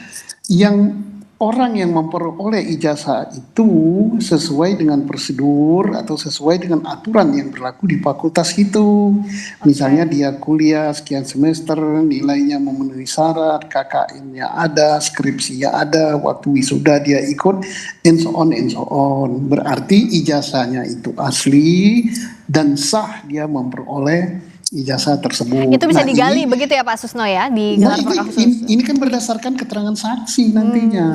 yang orang yang memperoleh ijazah itu sesuai dengan prosedur atau sesuai dengan aturan yang berlaku di fakultas itu. Misalnya dia kuliah sekian semester, nilainya memenuhi syarat, KKN-nya ada, skripsinya ada, waktu wisuda dia ikut, and so on and so on. Berarti ijazahnya itu asli dan sah dia memperoleh ijazah tersebut. Itu bisa digali begitu ya Pak Susno ya di gelar perkara khusus. Ini kan berdasarkan keterangan saksi nantinya.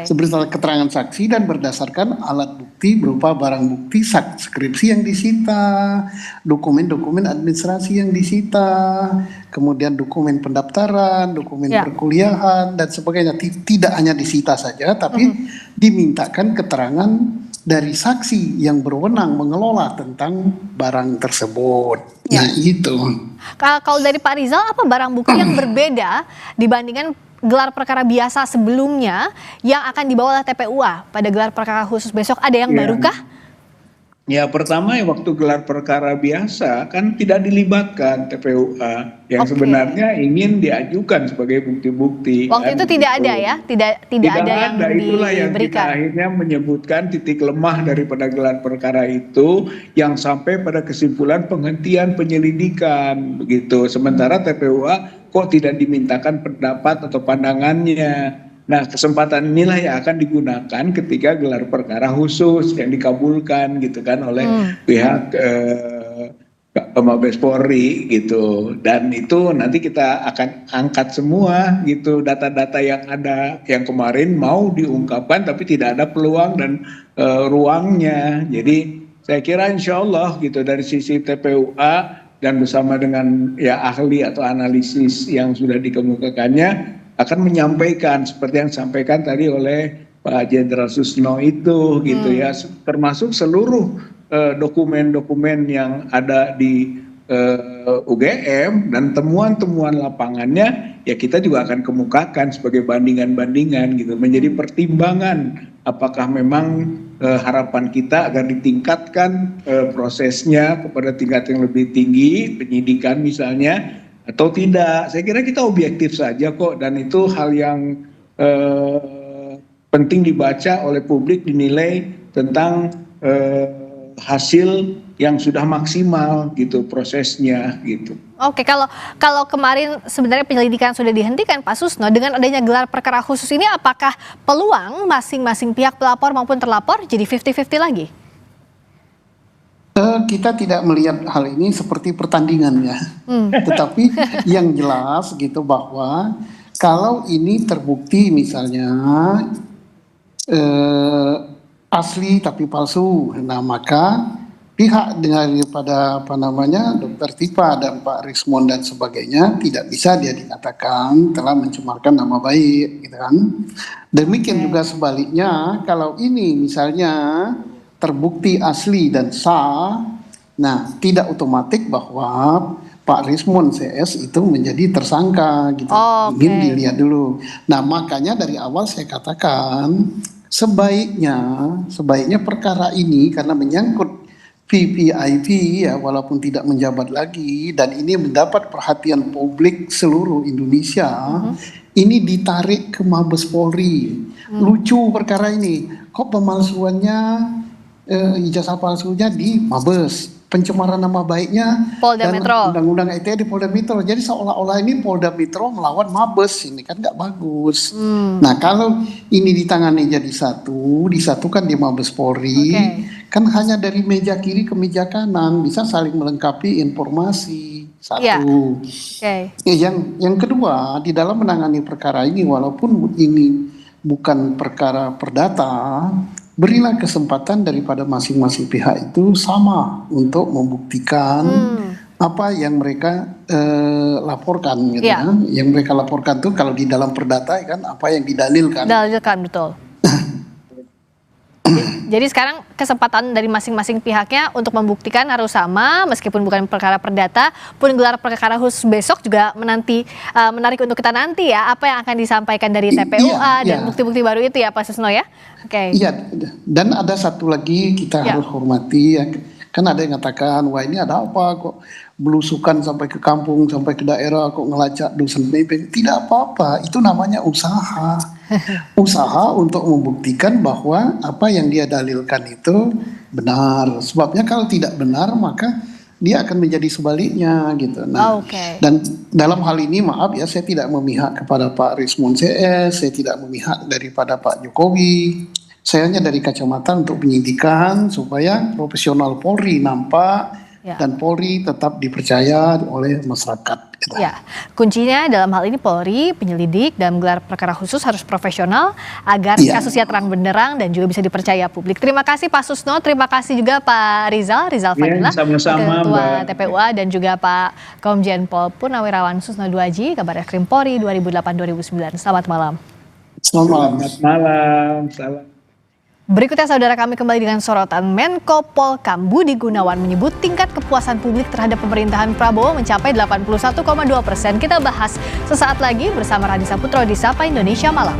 Berdasarkan keterangan saksi dan berdasarkan alat bukti berupa barang bukti skripsi yang disita, dokumen-dokumen administrasi yang disita, kemudian dokumen pendaftaran, dokumen perkuliahan dan sebagainya. Tidak hanya disita saja, tapi dimintakan keterangan dari saksi yang berwenang mengelola tentang barang tersebut. Nah itu. Kalau dari Pak Rizal, apa barang bukti yang berbeda dibandingkan gelar perkara biasa sebelumnya yang akan dibawa oleh TPUA pada gelar perkara khusus besok? Ada yang barukah? Ya pertama ya waktu gelar perkara biasa kan tidak dilibatkan TPUA yang sebenarnya ingin diajukan sebagai bukti-bukti. Waktu itu tidak ada ya, tidak ada yang itulah yang kita diberikan. akhirnya menyebutkan titik lemah daripada gelar perkara itu yang sampai pada kesimpulan penghentian penyelidikan begitu. Sementara TPUA kok tidak dimintakan pendapat atau pandangannya. Nah, kesempatan inilah yang akan digunakan ketika gelar perkara khusus yang dikabulkan gitu kan oleh pihak Mabes Polri gitu. Dan itu nanti kita akan angkat semua gitu data-data yang ada yang kemarin mau diungkapkan tapi tidak ada peluang dan ruangnya. Jadi saya kira insya Allah gitu dari sisi TPUA dan bersama dengan ya ahli atau analisis yang sudah dikemukakannya akan menyampaikan seperti yang disampaikan tadi oleh Pak Jenderal Susno itu gitu ya, termasuk seluruh dokumen-dokumen yang ada di UGM dan temuan-temuan lapangannya ya kita juga akan kemukakan sebagai bandingan-bandingan gitu, menjadi pertimbangan apakah memang harapan kita agar ditingkatkan prosesnya kepada tingkat yang lebih tinggi, penyidikan misalnya, atau tidak. Saya kira kita objektif saja kok, dan itu hal yang penting dibaca oleh publik, dinilai tentang hasil yang sudah maksimal gitu prosesnya gitu. Oke, kalau kemarin sebenarnya penyelidikan sudah dihentikan Pak Susno, dengan adanya gelar perkara khusus ini apakah peluang masing-masing pihak pelapor maupun terlapor jadi 50-50 lagi? Kita tidak melihat hal ini seperti pertandingan ya, tetapi yang jelas gitu bahwa kalau ini terbukti misalnya asli tapi palsu, nah maka pihak daripada Dr. Tipa dan Pak Rismon dan sebagainya tidak bisa dia dikatakan telah mencemarkan nama baik, gitu kan? Demikian juga sebaliknya kalau ini misalnya terbukti asli dan sah, nah tidak otomatis bahwa Pak Rismon CS itu menjadi tersangka gitu. Ingin dilihat dulu. Nah makanya dari awal saya katakan sebaiknya perkara ini karena menyangkut VVIP ya walaupun tidak menjabat lagi dan ini mendapat perhatian publik seluruh Indonesia, ini ditarik ke Mabes Polri. Lucu perkara ini, kok pemalsuannya ijazah palsunya di Mabes, pencemaran nama baiknya Polda dan Metro. Undang-Undang ITE di Polda Metro. Jadi seolah-olah ini Polda Metro melawan Mabes, ini kan nggak bagus. Nah kalau ini ditangani jadi disatukan di Mabes Polri, kan hanya dari meja kiri ke meja kanan bisa saling melengkapi informasi. Satu. Yang kedua di dalam menangani perkara ini walaupun ini bukan perkara perdata, berilah kesempatan daripada masing-masing pihak itu sama untuk membuktikan apa yang mereka laporkan gitu ya. Yang mereka laporkan tuh kalau di dalam perdata kan apa yang didalilkan. Dalilkan, betul. Jadi sekarang kesempatan dari masing-masing pihaknya untuk membuktikan harus sama, meskipun bukan perkara perdata, pun gelar perkara khusus besok juga menarik untuk kita nanti ya, apa yang akan disampaikan dari TPUA dan bukti-bukti baru itu ya Pak Susno ya. Oke. Iya, dan ada satu lagi kita harus hormati ya. Kan ada yang mengatakan, wah ini ada apa kok belusukan sampai ke kampung, sampai ke daerah, kok ngelacak dosen pembimbing. Tidak apa-apa, itu namanya usaha. Usaha untuk membuktikan bahwa apa yang dia dalilkan itu benar. Sebabnya kalau tidak benar, maka dia akan menjadi sebaliknya gitu. Nah, dan dalam hal ini maaf ya, saya tidak memihak kepada Pak Rismon CS, saya tidak memihak daripada Pak Jokowi. Saya hanya dari kacamata untuk penyidikan supaya profesional Polri nampak dan Polri tetap dipercaya oleh masyarakat. Gitu. Ya, kuncinya dalam hal ini Polri, penyelidik dan gelar perkara khusus harus profesional agar kasusnya terang benderang dan juga bisa dipercaya publik. Terima kasih Pak Susno, terima kasih juga Pak Rizal Fadila, Ketua TPUA dan juga Pak Komjen Pol Purnawirawan Susno Duaji, Kabar Eskrim Polri 2008-2009. Selamat malam. Selamat malam. Selamat malam. Salam. Berikutnya saudara kami kembali dengan sorotan Menko Polkam Budi Gunawan menyebut tingkat kepuasan publik terhadap pemerintahan Prabowo mencapai 81,2%. Kita bahas sesaat lagi bersama Radisa Putro di Sapa Indonesia Malam.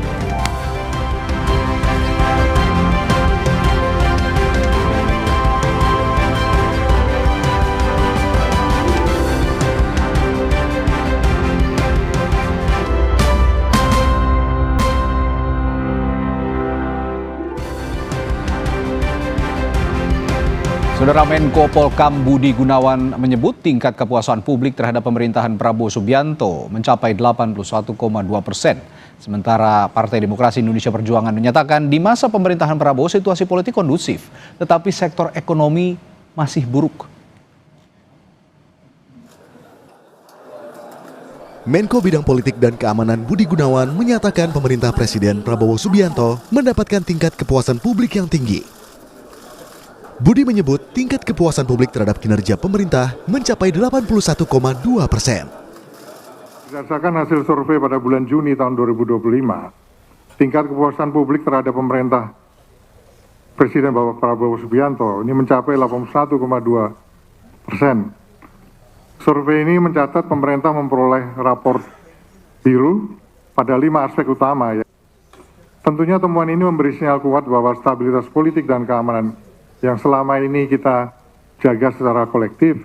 Saudara Menko Polkam Budi Gunawan menyebut tingkat kepuasan publik terhadap pemerintahan Prabowo Subianto mencapai 81,2%. Sementara Partai Demokrasi Indonesia Perjuangan menyatakan di masa pemerintahan Prabowo situasi politik kondusif, tetapi sektor ekonomi masih buruk. Menko Bidang Politik dan Keamanan Budi Gunawan menyatakan pemerintah Presiden Prabowo Subianto mendapatkan tingkat kepuasan publik yang tinggi. Budi menyebut tingkat kepuasan publik terhadap kinerja pemerintah mencapai 81,2%. Berdasarkan hasil survei pada bulan Juni tahun 2025, tingkat kepuasan publik terhadap pemerintah Presiden Bapak Prabowo Subianto ini mencapai 81,2%. Survei ini mencatat pemerintah memperoleh rapor biru pada 5 aspek utama. Tentunya temuan ini memberi sinyal kuat bahwa stabilitas politik dan keamanan yang selama ini kita jaga secara kolektif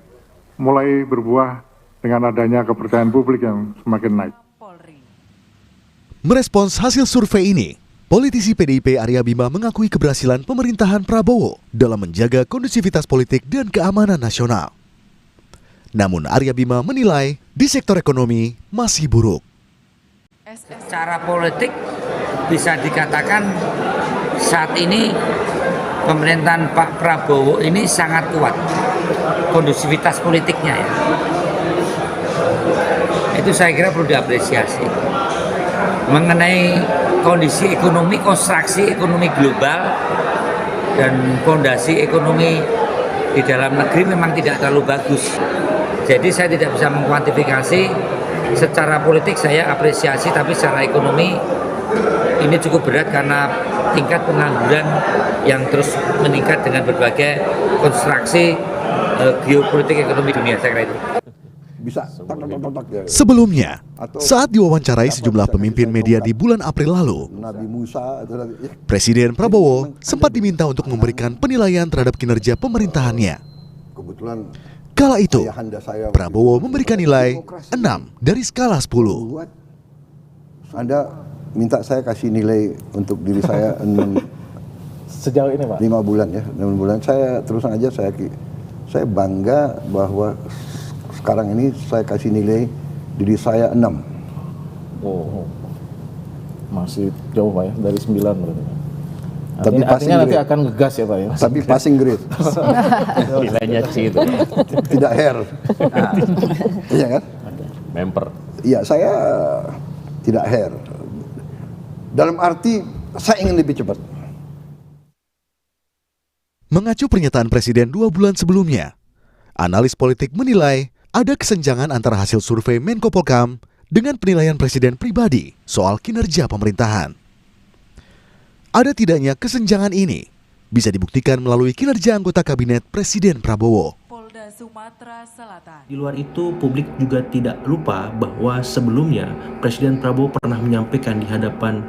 mulai berbuah dengan adanya kepercayaan publik yang semakin naik. Merespons hasil survei ini, politisi PDIP Arya Bima mengakui keberhasilan pemerintahan Prabowo dalam menjaga kondusivitas politik dan keamanan nasional. Namun Arya Bima menilai di sektor ekonomi masih buruk. Secara politik bisa dikatakan saat ini pemerintahan Pak Prabowo ini sangat kuat kondusivitas politiknya ya. Itu saya kira perlu diapresiasi. Mengenai kondisi ekonomi, konstruksi ekonomi global dan fondasi ekonomi di dalam negeri memang tidak terlalu bagus. Jadi saya tidak bisa mengkuantifikasi. Secara politik saya apresiasi, tapi secara ekonomi ini cukup berat karena tingkat pengangguran yang terus meningkat dengan berbagai konstruksi geopolitik ekonomi dunia, saya kira itu. Sebelumnya, saat diwawancarai sejumlah pemimpin media di bulan April lalu, Presiden Prabowo sempat diminta untuk memberikan penilaian terhadap kinerja pemerintahannya. Kala itu, Prabowo memberikan nilai 6 dari skala 10. Anda minta saya kasih nilai untuk diri saya sejauh ini Pak? 5 bulan ya, 6 bulan. Saya terus aja saya bangga bahwa sekarang ini saya kasih nilai diri saya 6. Oh, masih jauh Pak ya, dari 9 berarti. Tapi artinya nanti akan ngegas ya Pak ya? Tapi passing grade. Nilainya C itu. Tidak hair. Iya kan? Member. Iya, saya tidak hair. Dalam arti saya ingin lebih cepat. Mengacu pernyataan Presiden 2 bulan sebelumnya, analis politik menilai Ada kesenjangan antara hasil survei Menko Polhukam dengan penilaian presiden pribadi soal kinerja pemerintahan. Ada tidaknya kesenjangan ini bisa dibuktikan melalui kinerja anggota kabinet Presiden Prabowo. Polda Sumatera Selatan. Di luar itu, publik juga tidak lupa bahwa sebelumnya Presiden Prabowo pernah menyampaikan di hadapan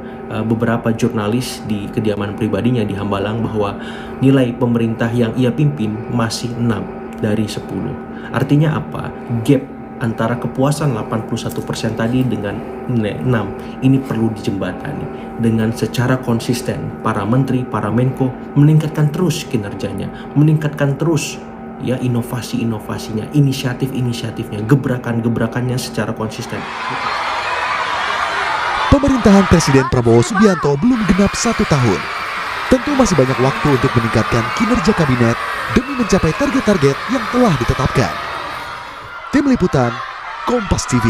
beberapa jurnalis di kediaman pribadinya di Hambalang bahwa nilai pemerintah yang ia pimpin masih 6 dari 10. Artinya apa? Gap antara kepuasan 81% tadi dengan nilai 6 ini perlu dijembatani dengan secara konsisten. Para menteri, para menko meningkatkan terus kinerjanya, meningkatkan terus ya inovasi-inovasinya, inisiatif-inisiatifnya, gebrakan-gebrakannya secara konsisten. Pemerintahan Presiden Prabowo Subianto belum genap 1 tahun. Tentu masih banyak waktu untuk meningkatkan kinerja kabinet demi mencapai target-target yang telah ditetapkan. Tim Liputan, Kompas TV.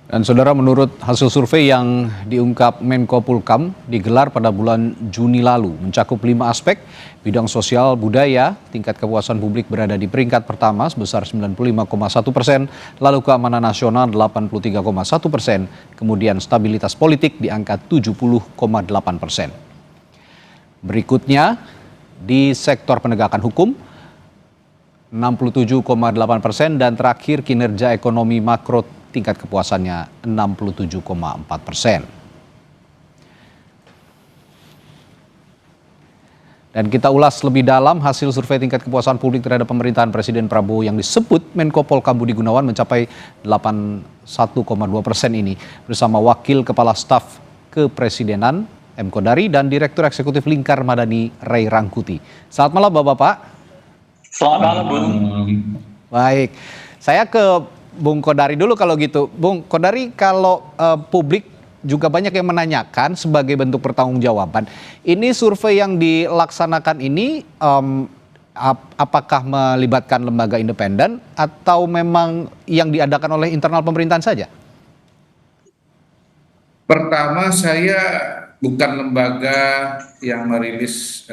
Dan saudara, menurut hasil survei yang diungkap Menko Polhukam digelar pada bulan Juni lalu, mencakup 5 aspek, bidang sosial, budaya, tingkat kepuasan publik berada di peringkat pertama sebesar 95,1%, lalu keamanan nasional 83,1%, kemudian stabilitas politik di angka 70,8%. Berikutnya, di sektor penegakan hukum 67,8% dan terakhir kinerja ekonomi makro tingkat kepuasannya 67,4%. Dan kita ulas lebih dalam hasil survei tingkat kepuasan publik terhadap pemerintahan Presiden Prabowo yang disebut Menko Polhukam Budi Gunawan mencapai 81,2% ini bersama Wakil Kepala Staf Kepresidenan M. Kodari dan Direktur Eksekutif Lingkar Madani Ray Rangkuti. Selamat malam Bapak-Bapak. Selamat malam Bung. Baik, saya ke Bung Kodari dulu kalau gitu. Bung Kodari, kalau publik juga banyak yang menanyakan sebagai bentuk pertanggungjawaban, ini survei yang dilaksanakan ini apakah melibatkan lembaga independen atau memang yang diadakan oleh internal pemerintahan saja? Pertama, saya bukan lembaga yang merilis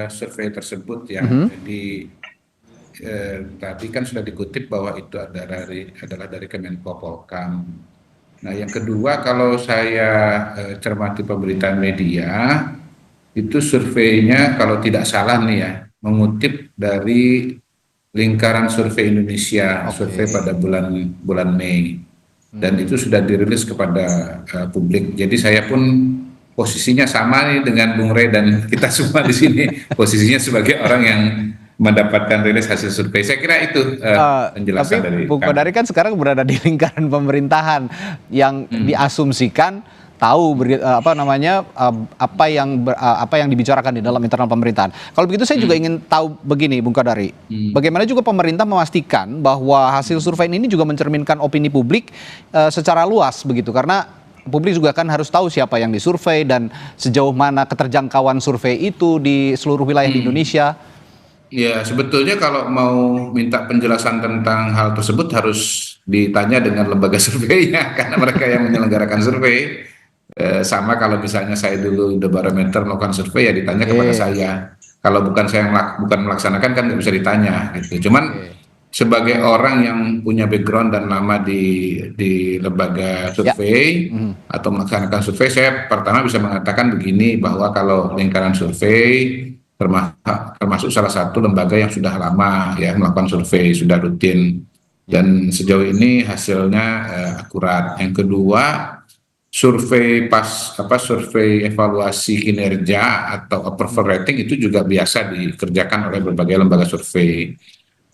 survei tersebut ya. Jadi tadi kan sudah dikutip bahwa itu adalah dari Kemenko Polhukam. Nah, yang kedua, kalau saya cermati pemberitaan media, itu surveinya kalau tidak salah nih ya, mengutip dari Lingkaran Survei Indonesia, survei pada bulan Mei. Dan itu sudah dirilis kepada publik. Jadi saya pun posisinya sama nih dengan Bung Rey dan kita semua di sini, posisinya sebagai orang yang mendapatkan rilis hasil survei. Saya kira itu penjelasan dari Bung Kodari kan sekarang berada di lingkaran pemerintahan yang diasumsikan tahu apa yang dibicarakan di dalam internal pemerintahan. Kalau begitu saya juga ingin tahu begini Bung Kodari, bagaimana juga pemerintah memastikan bahwa hasil survei ini juga mencerminkan opini publik secara luas begitu, karena publik juga kan harus tahu siapa yang disurvei dan sejauh mana keterjangkauan survei itu di seluruh wilayah di Indonesia. Ya, sebetulnya kalau mau minta penjelasan tentang hal tersebut harus ditanya dengan lembaga surveinya, karena mereka yang menyelenggarakan survei. Sama kalau misalnya saya dulu The Barometer melakukan survei, ya ditanya kepada saya. Kalau bukan saya bukan melaksanakan kan nggak bisa ditanya gitu. Cuman sebagai orang yang punya background dan lama di lembaga survei atau melaksanakan survei, saya pertama bisa mengatakan begini, bahwa kalau lingkaran survei termasuk salah satu lembaga yang sudah lama ya melakukan survei, sudah rutin, dan sejauh ini hasilnya akurat. Yang kedua, survei survei evaluasi kinerja atau approval rating itu juga biasa dikerjakan oleh berbagai lembaga survei.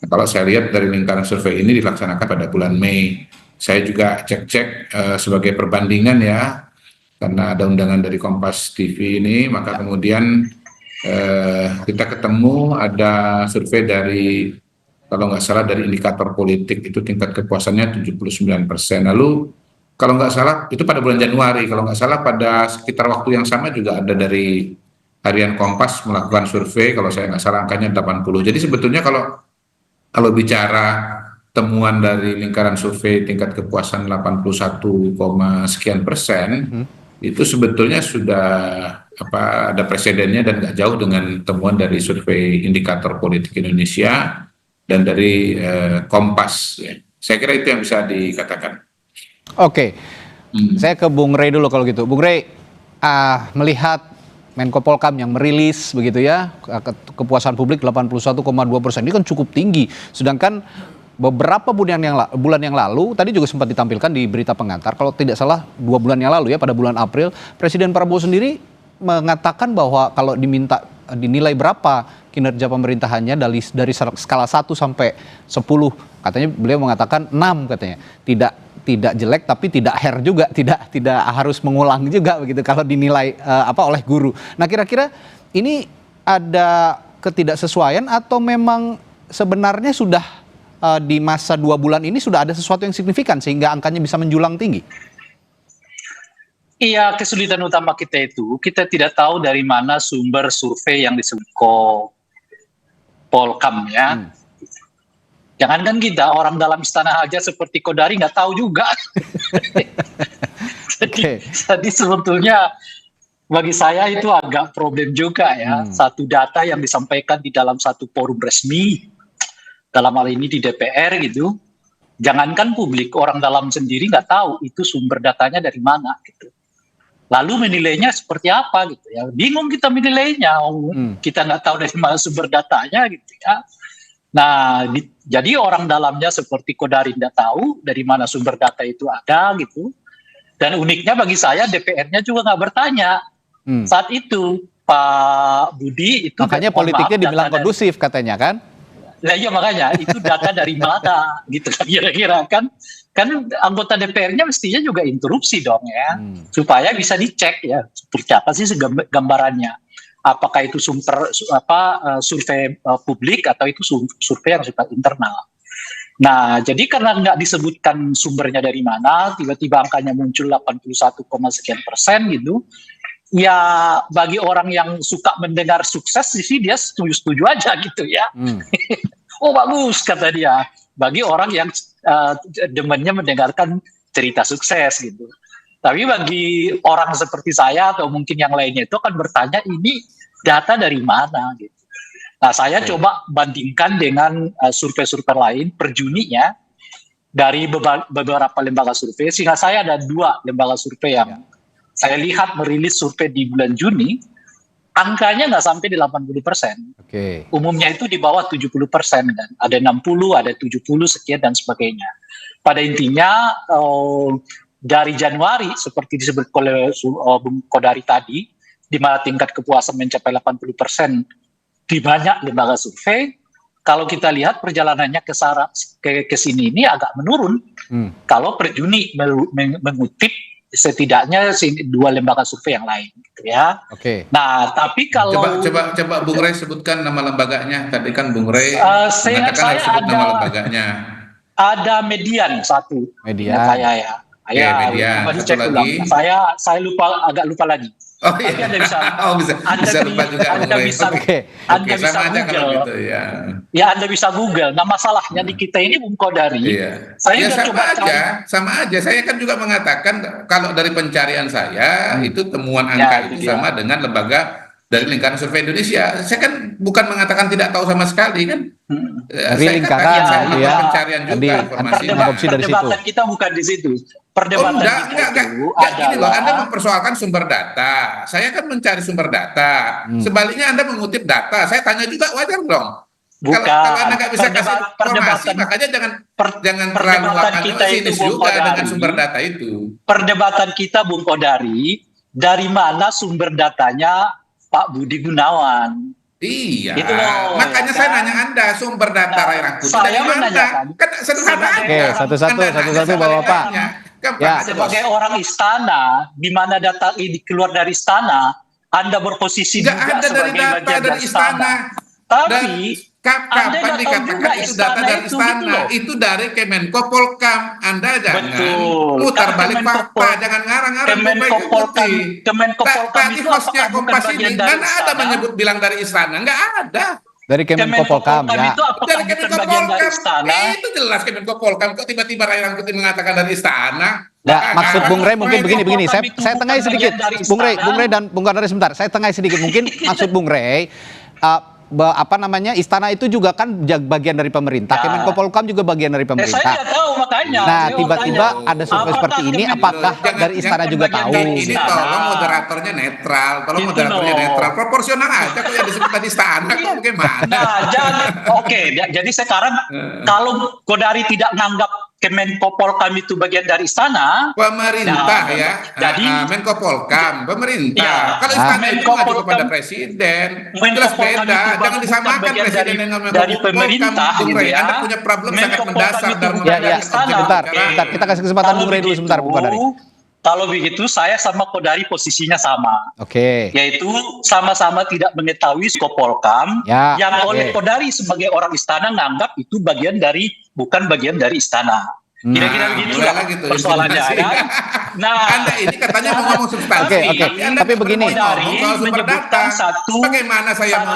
Nah, kalau saya lihat dari lingkaran survei ini dilaksanakan pada bulan Mei. Saya juga cek sebagai perbandingan ya, karena ada undangan dari Kompas TV ini, maka kemudian kita ketemu ada survei dari, kalau nggak salah dari indikator politik, itu tingkat kepuasannya 79%. Lalu kalau nggak salah itu pada bulan Januari, kalau nggak salah pada sekitar waktu yang sama juga ada dari Harian Kompas melakukan survei, kalau saya nggak salah angkanya 80. Jadi sebetulnya kalau bicara temuan dari lingkaran survei tingkat kepuasan 81, sekian persen, itu sebetulnya sudah ada presidennya dan nggak jauh dengan temuan dari survei indikator politik Indonesia dan dari Kompas. Ya. Saya kira itu yang bisa dikatakan. Oke, saya ke Bung Rey dulu kalau gitu. Bung Rey, melihat Menko Polkam yang merilis begitu ya, kepuasan publik 81,2%, ini kan cukup tinggi. Sedangkan beberapa bulan yang lalu, tadi juga sempat ditampilkan di berita pengantar, kalau tidak salah 2 bulan yang lalu ya, pada bulan April, Presiden Prabowo sendiri mengatakan bahwa kalau dinilai berapa kinerja pemerintahannya dari skala 1 sampai 10, katanya beliau mengatakan 6 katanya. Tidak jelek tapi tidak juga, tidak harus mengulang juga begitu kalau dinilai oleh guru. Nah, kira-kira ini ada ketidaksesuaian atau memang sebenarnya sudah di masa 2 bulan ini sudah ada sesuatu yang signifikan sehingga angkanya bisa menjulang tinggi? Iya, kesulitan utama kita itu, kita tidak tahu dari mana sumber survei yang disebut Polkam ya. Jangankan kita, orang dalam istana aja seperti Kodari nggak tahu juga. Jadi sebetulnya bagi saya itu agak problem juga ya. Satu data yang disampaikan di dalam satu forum resmi, dalam hal ini di DPR gitu. Jangankan publik, orang dalam sendiri nggak tahu itu sumber datanya dari mana gitu. Lalu menilainya seperti apa gitu ya. Bingung kita menilainya, kita nggak tahu dari mana sumber datanya gitu ya. Nah, jadi orang dalamnya seperti Kodari tidak tahu dari mana sumber data itu ada gitu. Dan uniknya bagi saya DPR-nya juga nggak bertanya. Saat itu Pak Budi itu makanya politiknya dibilang kondusif katanya kan? Nah, iya makanya itu data dari mana gitu kira-kira kan anggota DPR-nya mestinya juga interupsi dong ya supaya bisa dicek ya seperti apa sih gambarannya. Apakah itu survei publik atau itu survei yang sifatnya internal. Nah, jadi karena nggak disebutkan sumbernya dari mana, tiba-tiba angkanya muncul 81, sekian persen gitu. Ya bagi orang yang suka mendengar sukses sih dia setuju-setuju aja gitu ya. Oh bagus kata dia. Bagi orang yang demennya mendengarkan cerita sukses gitu. Tapi bagi orang seperti saya atau mungkin yang lainnya itu akan bertanya ini data dari mana gitu. Nah saya coba bandingkan dengan survei-survei lain per Juninya dari beberapa lembaga survei. Sehingga saya ada 2 lembaga survei yang saya lihat merilis survei di bulan Juni, angkanya nggak sampai di 80%. Umumnya itu di bawah 70% kan. Ada 60, ada 70 sekian dan sebagainya. Pada intinya dari Januari seperti disebut oleh Bung Kodari tadi, di mana tingkat kepuasan mencapai 80% di banyak lembaga survei. Kalau kita lihat perjalanannya ke sini ini agak menurun. Kalau per Juni mengutip setidaknya 2 lembaga survei yang lain, gitu ya. Nah, tapi kalau coba Bung Rey sebutkan nama lembaganya. Tadi kan Bung Rey mengatakan harus sebut nama lembaganya. Ada Median satu. Median. Median. Satu lagi. Saya agak lupa lagi. Oh iya. Bisa lupa juga. Anda bisa Google. Gitu, ya. Anda bisa Google. Nah masalahnya di kita ini Bung Kodari. Saya sama aja. Saya kan juga mengatakan kalau dari pencarian saya itu temuan angka itu sama dengan lembaga dari lingkaran survei Indonesia. Saya kan bukan mengatakan tidak tahu sama sekali kan. Dari lingkaran pencarian juga informasinya. Perdebatan kita bukan di situ. Perdebatan Gini loh, Anda mempersoalkan sumber data. Saya kan mencari sumber data. Sebaliknya Anda mengutip data. Saya tanya juga wajar dong. Kalau Anda nggak bisa kasih informasi, makanya jangan terlalu sinis juga dengan sumber data itu. Perdebatan kita Bung Kodari, dari mana sumber datanya Pak Budi Gunawan? Iya, makanya saya nanya Anda sumber data Ray Rangkuti dari mana? Kan sederhana aja. Satu-satu Bapak. Sebagai orang istana, di mana data ini keluar dari istana, Anda berposisi juga sebagai bagian dari istana. Tapi kapan dikatakan itu data dari istana? Itu dari Kemenko Polkam. Anda jangan putar balik fakta, jangan ngarang-ngarang. Kemenko Polkam itu hostnya Kompas ini, mana ada menyebut bilang dari istana? Nggak ada. Dari Kemenko Polkam ya. Dari Kemenko Polkam itu jelas Kemenko Polkam. Kok tiba-tiba Ray Rangkuti mengatakan dari istana? Ya, maksud Bung Rey mungkin begini. Saya tengahi sedikit. Bung Rey dan Bung Kodari sebentar. Saya tengahi sedikit. Mungkin maksud Bung Rey, istana itu juga kan bagian dari pemerintah. Kemenko Polhukam juga bagian dari pemerintah. Saya tahu makanya. Nah, tiba-tiba ada survei seperti ini, apakah dari istana juga tahu? Ini tolong moderatornya netral, proporsional aja kok yang disebut tadi istana kok bagaimana? Nah, jadi sekarang kalau Kodari tidak nganggap Kemenko Polhukam itu bagian dari istana, pemerintah jadi Menko Polhukam, pemerintah. Kalau istana itu ngacu kepada presiden, jelas beda. Jangan disamakan presiden dengan Menko pemerintah. Anda punya problem sangat mendasar dalam Sebentar, kita kasih kesempatan Bung Rey dulu sebentar, Bung Kodari. Kalau begitu saya sama Kodari posisinya sama. Oke. Yaitu sama-sama tidak mengetahui Polhukam yang oleh Kodari sebagai orang istana nganggap itu bukan bagian dari istana. Kira-kira begitu lah persoalannya ya. Nah, Anda ini katanya mau ngomong substansi. Oke. Tapi begini, menyebutkan satu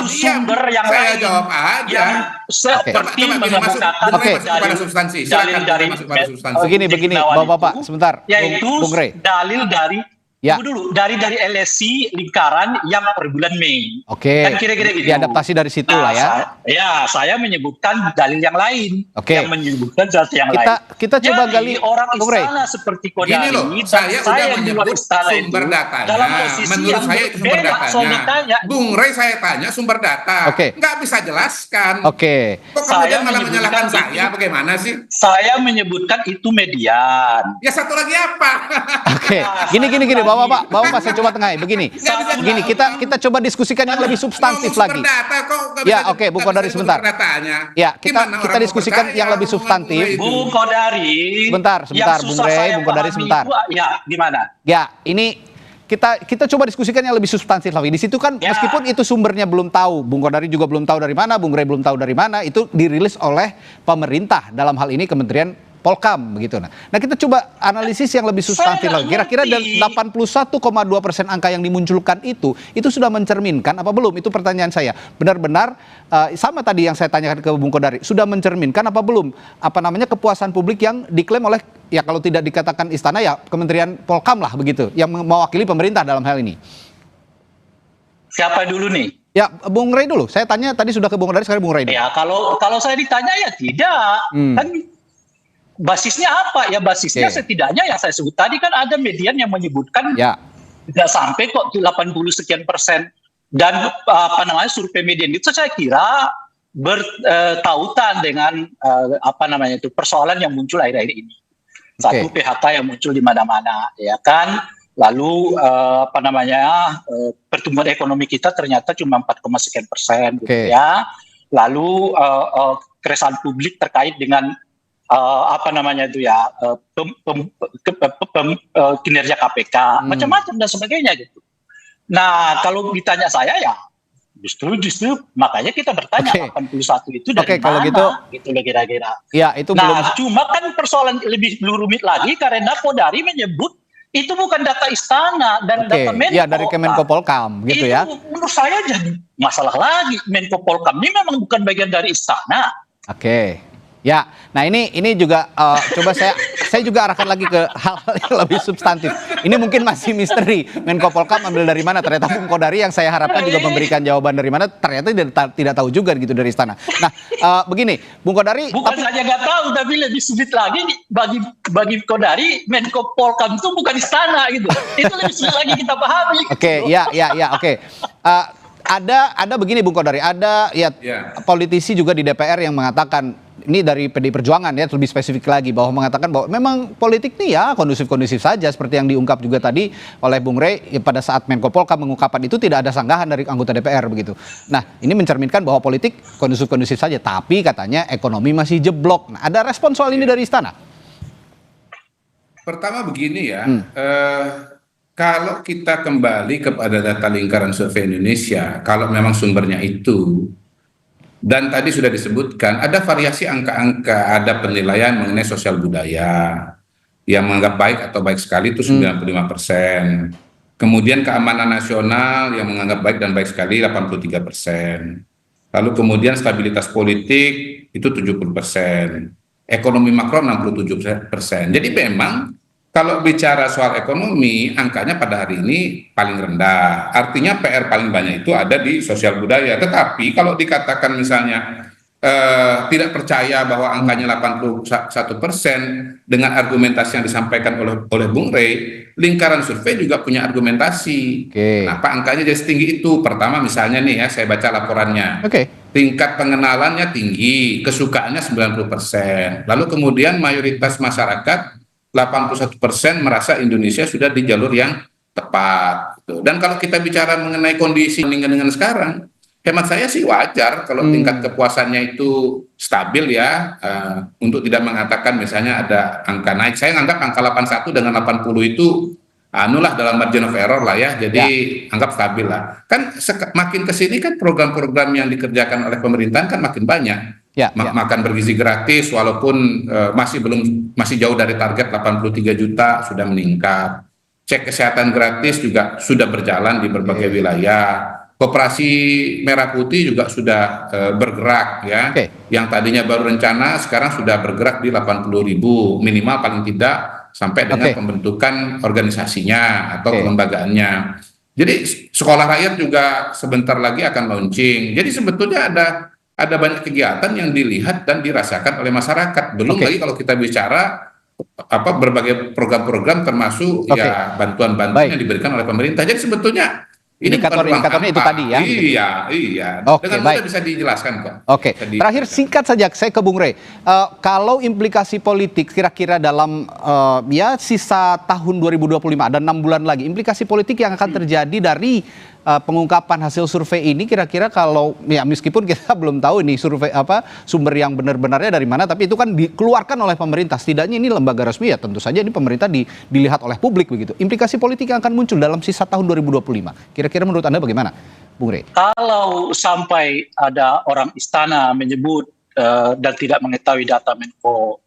sumber yang saya lain jawab aja. Yang seperti pada substansi. Silakan masuk pada substansi. Begini, Bapak-bapak, sebentar. Yaitu Bung Rey. dalil dari dari LSI lingkaran yang per bulan Mei. Oke. Kan kira-kira gitu. Diadaptasi dari situ lah ya. Saya menyebutkan dalil yang lain. Oke. Yang menyebutkan sesuatu yang lain. Kita coba gali orang Bung Rey. istana seperti Kodari. Gini loh, saya udah menyebut sumber datanya. Dalam posisi menurut saya itu sumber datanya. Bung Rey saya tanya sumber data. Nggak bisa jelaskan. Oke. Kok kemudian malah menyalahkan saya? Bagaimana sih? Saya menyebutkan itu median. Ya satu lagi apa? Oke. Gini. Bapak saya coba tengahin. Begini, kita coba diskusikan yang lebih substantif lagi. Ya, oke, Bung Kodari sebentar. Ya, kita diskusikan yang lebih substantif. Bung Kodari. Sebentar, Bung Rey, Bung Kodari sebentar. Ya, gimana? Ya, ini kita coba diskusikan yang lebih substantif lagi. Di situ kan meskipun itu sumbernya belum tahu, Bung Kodari juga belum tahu dari mana, Bung Rey belum tahu dari mana, itu dirilis oleh pemerintah, dalam hal ini Kementerian Polhukam begitu. Nah, kita coba analisis yang lebih substantif lagi. Kira-kira dari 81,2% angka yang dimunculkan itu sudah mencerminkan apa belum? Itu pertanyaan saya. Benar-benar sama tadi yang saya tanyakan ke Bung Kodari, sudah mencerminkan apa belum? Kepuasan publik yang diklaim oleh kalau tidak dikatakan istana Kementerian Polhukam lah begitu, yang mewakili pemerintah dalam hal ini. Siapa dulu nih? Ya, Bung Rey dulu. Saya tanya tadi sudah ke Bung Kodari, sekarang Bung Rey dulu. Ya, kalau saya ditanya ya tidak. Kan basisnya apa? Ya basisnya setidaknya yang saya sebut tadi kan ada median yang menyebutkan tidak sampai kok 80 sekian persen. Dan survei median itu saya kira bertautan dengan persoalan yang muncul akhir-akhir ini. Satu PHK yang muncul di mana-mana, ya kan? Lalu pertumbuhan ekonomi kita ternyata cuma 4, sekian persen gitu ya. Lalu keresahan publik terkait dengan kinerja KPK, macam-macam dan sebagainya gitu. Nah, kalau ditanya saya ya justru makanya kita bertanya 81 itu dari mana gitu kira-kira. Ya, itu cuma kan persoalan lebih rumit lagi karena Kodari menyebut itu bukan data istana dan data Menko. Ya, dari Kemenko Polhukam gitu ya. Itu menurut saya jadi masalah lagi. Menko Polhukam ini memang bukan bagian dari istana. Oke. Ya, nah ini juga coba saya juga arahkan lagi ke hal-hal yang lebih substantif. Ini mungkin masih misteri. Menko Polhukam ambil dari mana? Ternyata Bung Kodari yang saya harapkan juga memberikan jawaban dari mana. Ternyata tidak tahu juga gitu dari istana. Nah, begini, Bung Kodari. Bukan saja nggak tahu, tapi lebih sulit lagi bagi Kodari, Menko Polhukam itu bukan istana gitu. Itu lebih sulit lagi kita pahami. Oke. Ada begini Bung Kodari, ada politisi juga di DPR yang mengatakan, ini dari PDI Perjuangan ya, lebih spesifik lagi, mengatakan bahwa memang politik nih ya kondusif-kondusif saja, seperti yang diungkap juga tadi oleh Bung Rey pada saat Menko Polhukam mengungkapkan itu tidak ada sanggahan dari anggota DPR begitu. Nah, ini mencerminkan bahwa politik kondusif-kondusif saja, tapi katanya ekonomi masih jeblok. Nah, ada respon soal ini dari istana? Pertama begini ya, kalau kita kembali kepada data lingkaran survei Indonesia, kalau memang sumbernya itu, dan tadi sudah disebutkan, ada variasi angka-angka, ada penilaian mengenai sosial budaya, yang menganggap baik atau baik sekali itu 95%. Kemudian keamanan nasional yang menganggap baik dan baik sekali 83%. Lalu kemudian stabilitas politik itu 70%. Ekonomi makro 67%. Jadi memang Kalau bicara soal ekonomi, angkanya pada hari ini paling rendah. Artinya PR paling banyak itu ada di sosial budaya. Tetapi kalau dikatakan misalnya tidak percaya bahwa angkanya 81% dengan argumentasi yang disampaikan oleh Bung Rey, lingkaran survei juga punya argumentasi. Kenapa angkanya jadi setinggi itu? Pertama misalnya nih ya, saya baca laporannya. Tingkat pengenalannya tinggi, kesukaannya 90%. Lalu kemudian mayoritas masyarakat 81% merasa Indonesia sudah di jalur yang tepat. Dan kalau kita bicara mengenai kondisi dengan sekarang, hemat saya sih wajar kalau tingkat kepuasannya itu stabil ya, untuk tidak mengatakan misalnya ada angka naik. Saya anggap angka 81 dengan 80 itu anulah dalam margin of error lah ya, jadi anggap stabil lah. Kan makin kesini kan program-program yang dikerjakan oleh pemerintahan kan makin banyak. Makan bergizi gratis walaupun masih jauh dari target 83 juta sudah meningkat. Cek kesehatan gratis juga sudah berjalan di berbagai wilayah. Koperasi Merah Putih juga sudah bergerak ya. Yang tadinya baru rencana sekarang sudah bergerak di 80.000 minimal paling tidak sampai dengan pembentukan organisasinya atau kelembagaannya. Jadi sekolah rakyat juga sebentar lagi akan launching. Jadi sebetulnya ada banyak kegiatan yang dilihat dan dirasakan oleh masyarakat. Belum lagi kalau kita bicara berbagai program-program termasuk ya bantuan-bantuan yang diberikan oleh pemerintah. Jadi sebetulnya ini indikatornya itu tadi ya. Iya. Dengan mudah bisa dijelaskan kok. Terakhir singkat saja saya ke Bung Rey. Kalau implikasi politik kira-kira dalam ya sisa tahun 2025 ada 6 bulan lagi, implikasi politik yang akan terjadi dari pengungkapan hasil survei ini kira-kira kalau ya meskipun kita belum tahu ini survei sumber yang benar-benarnya dari mana, tapi itu kan dikeluarkan oleh pemerintah, setidaknya ini lembaga resmi ya, tentu saja ini pemerintah dilihat oleh publik begitu. Implikasi politik yang akan muncul dalam sisa tahun 2025 kira-kira menurut Anda bagaimana, Bung Rey? Kalau sampai ada orang istana menyebut dan tidak mengetahui data Menko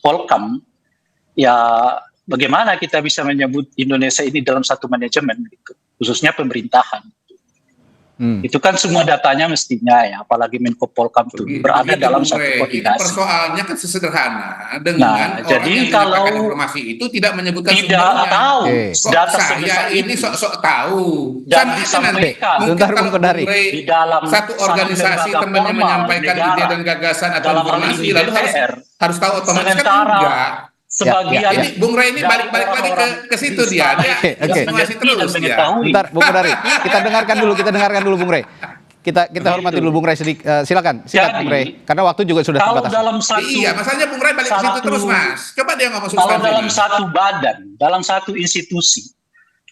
Polkam, ya bagaimana kita bisa menyebut Indonesia ini dalam satu manajemen gitu, khususnya pemerintahan. Itu kan semua datanya mestinya ya, apalagi Menko Polkam itu berada dalam satu koordinasi. Persoalannya kan sesederhana dengan orang yang menyampaikan informasi itu tidak menyebutkan sumbernya. Tahu data saya ini sok-sok tahu. Dan disampaikan di dalam satu organisasi temannya menyampaikan ide dan gagasan atau informasi lalu harus tahu otomatis kan enggak. Sebagian ini Bung Rey ini balik lagi ke situ dia. Masih terus dia. Bentar Bung Kodari, kita dengarkan dulu Bung Rey. Kita hormati dulu Bung Rey sedikit. Silakan Bung Rey karena waktu juga sudah terbatas. Iya, masalahnya Bung Rey balik ke situ terus Mas. Coba dia ngomong substansi. Kalau dalam satu badan, dalam satu institusi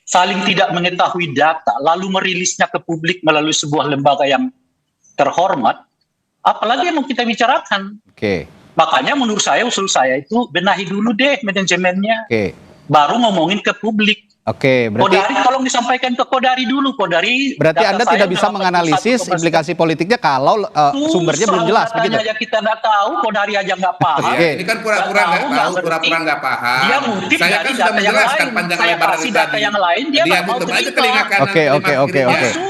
saling tidak mengetahui data lalu merilisnya ke publik melalui sebuah lembaga yang terhormat, apalagi yang mau kita bicarakan. Makanya menurut saya, usul saya itu benahi dulu deh manajemennya. Baru ngomongin ke publik. Berarti Kodari tolong disampaikan ke Kodari dulu. Berarti Anda tidak bisa menganalisis implikasi politiknya kalau sumbernya belum jelas begitu. Aja kita nggak tahu, Kodari aja nggak paham. Ini kan pura-pura nggak tahu, pura-pura nggak paham. Dia mungkin saya kan sudah menjelaskan panjang lebar dari data yang lain, dia tutup aja telinga kanan. Oke.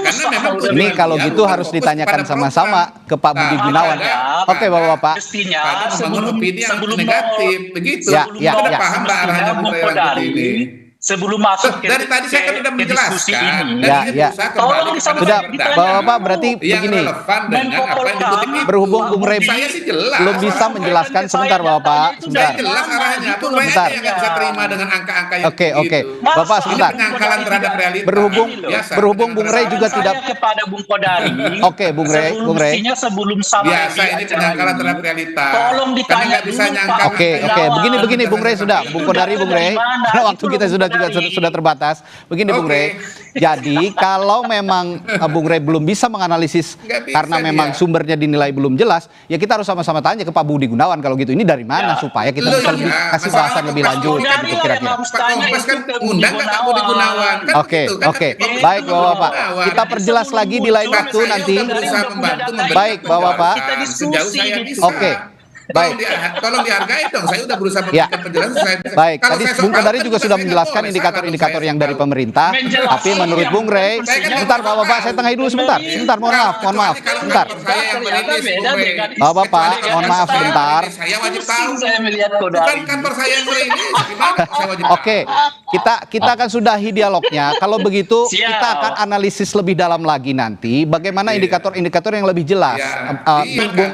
Karena memang ini kalau gitu harus ditanyakan sama-sama ke Pak Budi Gunawan. Oke, Bapak-bapak. Mestinya sebelum opini yang negatif begitu. Ya. Paham Mbak arahnya Bung Rey ini. Sebelum masuk dari tadi saya kan sudah menjelaskan. Sudah, Bapak berarti begini. Berhubung Bung Rey belum bisa menjelaskan, sebentar Bapak, sebentar. Jelas arahnya. Bung Rey yang nggak bisa terima dengan angka-angka yang Oke. Bapak sebentar. Penyangkalan terhadap realita. Berhubung Bung Rey juga tidak. Kepada Bung Kodari. Oke, Bung Rey. Sebelum sampai biasa ini penyangkalan terhadap realita. Tolong ditanya bisa nyangkal. Oke. Begini Bung Rey sudah. Bung Kodari, Bung Rey. Karena waktu kita sudah terbatas. Begini Bung Rey. Jadi kalau memang Bung Rey belum bisa menganalisis karena memang sumbernya dinilai belum jelas, ya kita harus sama-sama tanya ke Pak Budi Gunawan kalau gitu. Ini dari mana supaya kita bisa kasih bahasan lebih lanjut gitu kira-kira. Undang nggak Pak Budi Gunawan? Oke. Baik Bapak. Kita perjelas lagi di lain waktu nanti. Baik Bapak. Sejauh saya bisa. Oke. Tolong dihargai dong. Saya udah berusaha memberikan penjelasan. Baik, tadi Bung Kodari juga sudah menjelaskan indikator-indikator yang dari pemerintah. Tapi menurut Bung Rey, sebentar Bapak-Bapak, saya tengahi dulu sebentar. Sebentar, mohon maaf, sebentar. Bapak-Bapak, mohon maaf sebentar. Saya wajib tahu. Saya melihat Kodari. Bukan kantor saya yang merilis. Gimana saya wajib tahu? Oke, kita akan sudahi dialognya. Kalau begitu, kita akan analisis lebih dalam lagi nanti. Bagaimana indikator-indikator yang lebih jelas.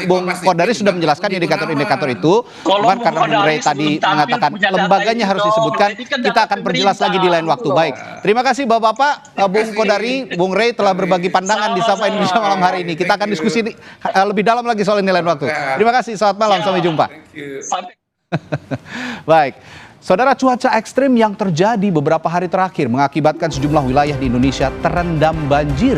Bung Kodari sudah menjelaskan indikator-indikator itu. Cuman karena Bung Rey tadi mengatakan lembaganya harus disebutkan, kita akan perjelas lagi di lain waktu. Baik, terima kasih Bapak-Bapak, Bung Kodari, Bung Rey telah berbagi pandangan di Sapa Indonesia malam hari ini. Kita akan diskusi lebih dalam lagi soal ini lain waktu. Terima kasih, selamat malam, sampai jumpa. Baik. Saudara, cuaca ekstrim yang terjadi beberapa hari terakhir mengakibatkan sejumlah wilayah di Indonesia terendam banjir.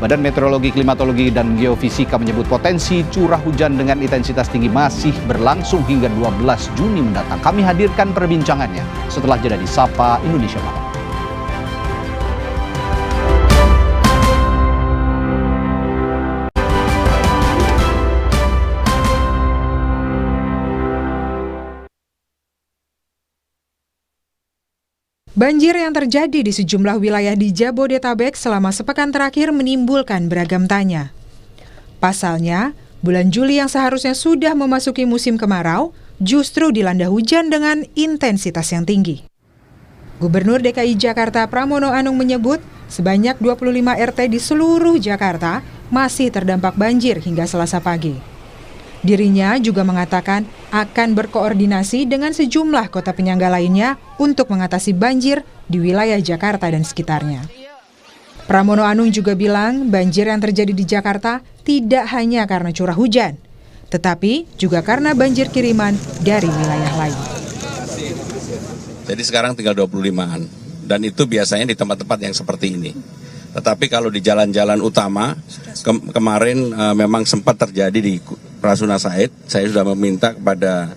Badan Meteorologi, Klimatologi, dan Geofisika menyebut potensi curah hujan dengan intensitas tinggi masih berlangsung hingga 12 Juni mendatang. Kami hadirkan perbincangannya setelah jeda di Sapa Indonesia Malam. Banjir yang terjadi di sejumlah wilayah di Jabodetabek selama sepekan terakhir menimbulkan beragam tanya. Pasalnya, bulan Juli yang seharusnya sudah memasuki musim kemarau, justru dilanda hujan dengan intensitas yang tinggi. Gubernur DKI Jakarta Pramono Anung menyebut, sebanyak 25 RT di seluruh Jakarta masih terdampak banjir hingga Selasa pagi. Dirinya juga mengatakan akan berkoordinasi dengan sejumlah kota penyangga lainnya untuk mengatasi banjir di wilayah Jakarta dan sekitarnya. Pramono Anung juga bilang banjir yang terjadi di Jakarta tidak hanya karena curah hujan, tetapi juga karena banjir kiriman dari wilayah lain. Jadi sekarang tinggal 25-an, dan itu biasanya di tempat-tempat yang seperti ini. Tetapi kalau di jalan-jalan utama, kemarin memang sempat terjadi di Rasuna Said. Saya sudah meminta kepada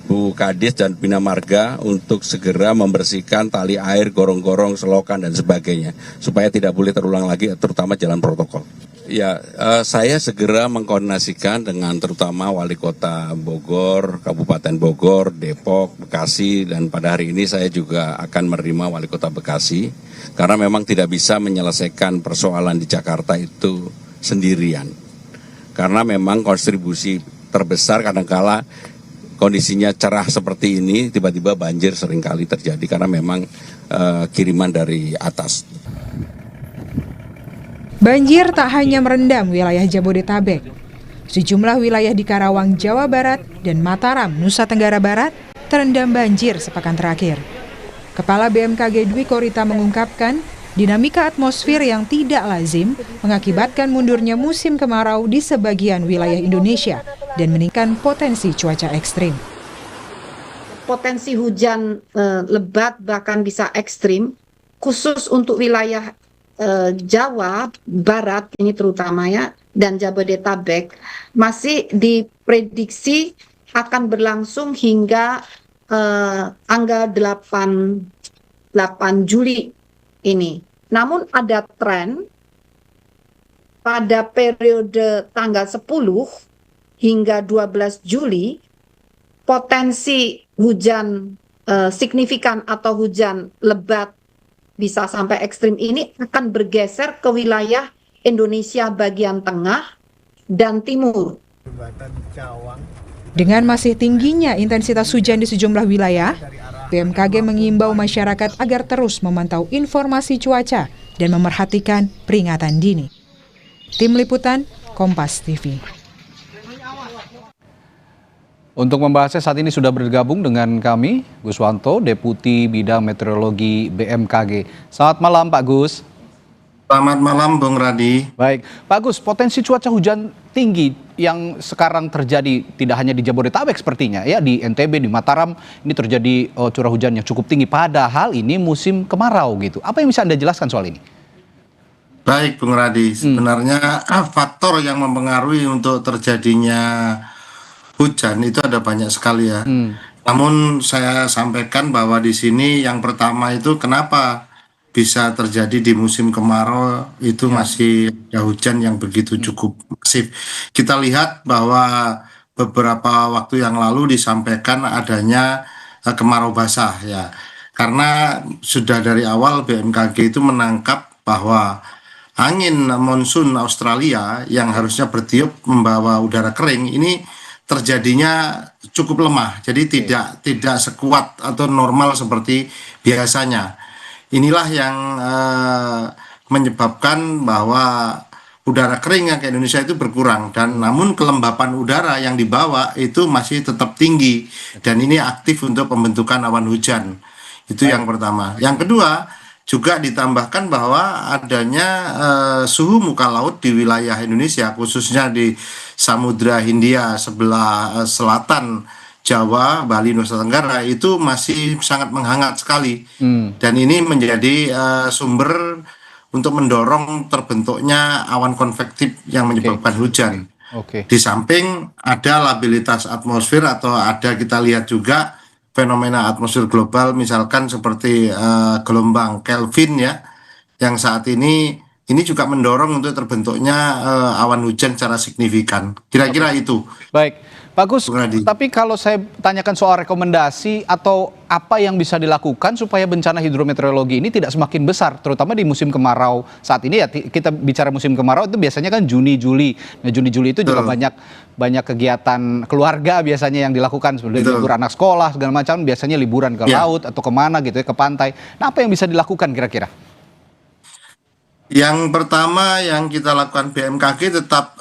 Bu Kadis dan Bina Marga untuk segera membersihkan tali air, gorong-gorong, selokan, dan sebagainya. Supaya tidak boleh terulang lagi, terutama jalan protokol. Ya, saya segera mengkoordinasikan dengan terutama Wali Kota Bogor, Kabupaten Bogor, Depok, Bekasi, dan pada hari ini saya juga akan menerima Wali Kota Bekasi. Karena memang tidak bisa menyelesaikan persoalan di Jakarta itu sendirian. Karena memang kontribusi terbesar kadangkala kondisinya cerah seperti ini, tiba-tiba banjir seringkali terjadi karena memang kiriman dari atas. Banjir tak hanya merendam wilayah Jabodetabek. Sejumlah wilayah di Karawang, Jawa Barat, dan Mataram, Nusa Tenggara Barat terendam banjir sepekan terakhir. Kepala BMKG Dwi Korita mengungkapkan, dinamika atmosfer yang tidak lazim mengakibatkan mundurnya musim kemarau di sebagian wilayah Indonesia dan meningkatkan potensi cuaca ekstrim. Potensi hujan lebat bahkan bisa ekstrim, khusus untuk wilayah Jawa Barat ini terutama ya, dan Jabodetabek masih diprediksi akan berlangsung hingga tanggal 8 Juli ini. Namun ada tren pada periode tanggal 10 hingga 12 Juli, potensi hujan signifikan atau hujan lebat bisa sampai ekstrim ini akan bergeser ke wilayah Indonesia bagian tengah dan timur. Dengan masih tingginya intensitas hujan di sejumlah wilayah, BMKG mengimbau masyarakat agar terus memantau informasi cuaca dan memerhatikan peringatan dini. Tim Liputan, Kompas TV. Untuk membahasnya saat ini sudah bergabung dengan kami Guswanto, Deputi Bidang Meteorologi BMKG. Selamat malam Pak Gus. Selamat malam Bung Radi. Baik, Pak Gus, potensi cuaca hujan tinggi yang sekarang terjadi tidak hanya di Jabodetabek sepertinya ya, di NTB, di Mataram ini terjadi curah hujan yang cukup tinggi, padahal ini musim kemarau gitu. Apa yang bisa Anda jelaskan soal ini? Baik Bung Radi, sebenarnya faktor yang mempengaruhi untuk terjadinya hujan itu ada banyak sekali ya. Namun saya sampaikan bahwa di sini yang pertama itu kenapa bisa terjadi di musim kemarau itu masih ada hujan yang begitu cukup masif. Kita lihat bahwa beberapa waktu yang lalu disampaikan adanya kemarau basah ya. Karena sudah dari awal BMKG itu menangkap bahwa angin monsun Australia yang harusnya bertiup membawa udara kering ini terjadinya cukup lemah. Jadi tidak sekuat atau normal seperti biasanya. Inilah yang menyebabkan bahwa udara kering yang ke Indonesia itu berkurang, dan namun kelembapan udara yang dibawa itu masih tetap tinggi dan ini aktif untuk pembentukan awan hujan. Itu yang pertama. Yang kedua, juga ditambahkan bahwa adanya suhu muka laut di wilayah Indonesia, khususnya di Samudra Hindia sebelah selatan Jawa, Bali, Nusa Tenggara, itu masih sangat menghangat sekali. Dan ini menjadi sumber untuk mendorong terbentuknya awan konvektif yang menyebabkan hujan. Di samping ada labilitas atmosfer atau ada kita lihat juga fenomena atmosfer global, misalkan seperti gelombang Kelvin ya, yang saat ini juga mendorong untuk terbentuknya awan hujan secara signifikan. Kira-kira itu. Baik, Pak Gus, tapi kalau saya tanyakan soal rekomendasi atau apa yang bisa dilakukan supaya bencana hidrometeorologi ini tidak semakin besar, terutama di musim kemarau saat ini ya, kita bicara musim kemarau itu biasanya kan Juni, Juli. Nah, Juni, Juli itu juga banyak kegiatan keluarga biasanya yang dilakukan, seperti libur anak sekolah, segala macam, biasanya liburan ke laut atau kemana gitu ya, ke pantai. Nah, apa yang bisa dilakukan kira-kira? Yang pertama yang kita lakukan BMKG tetap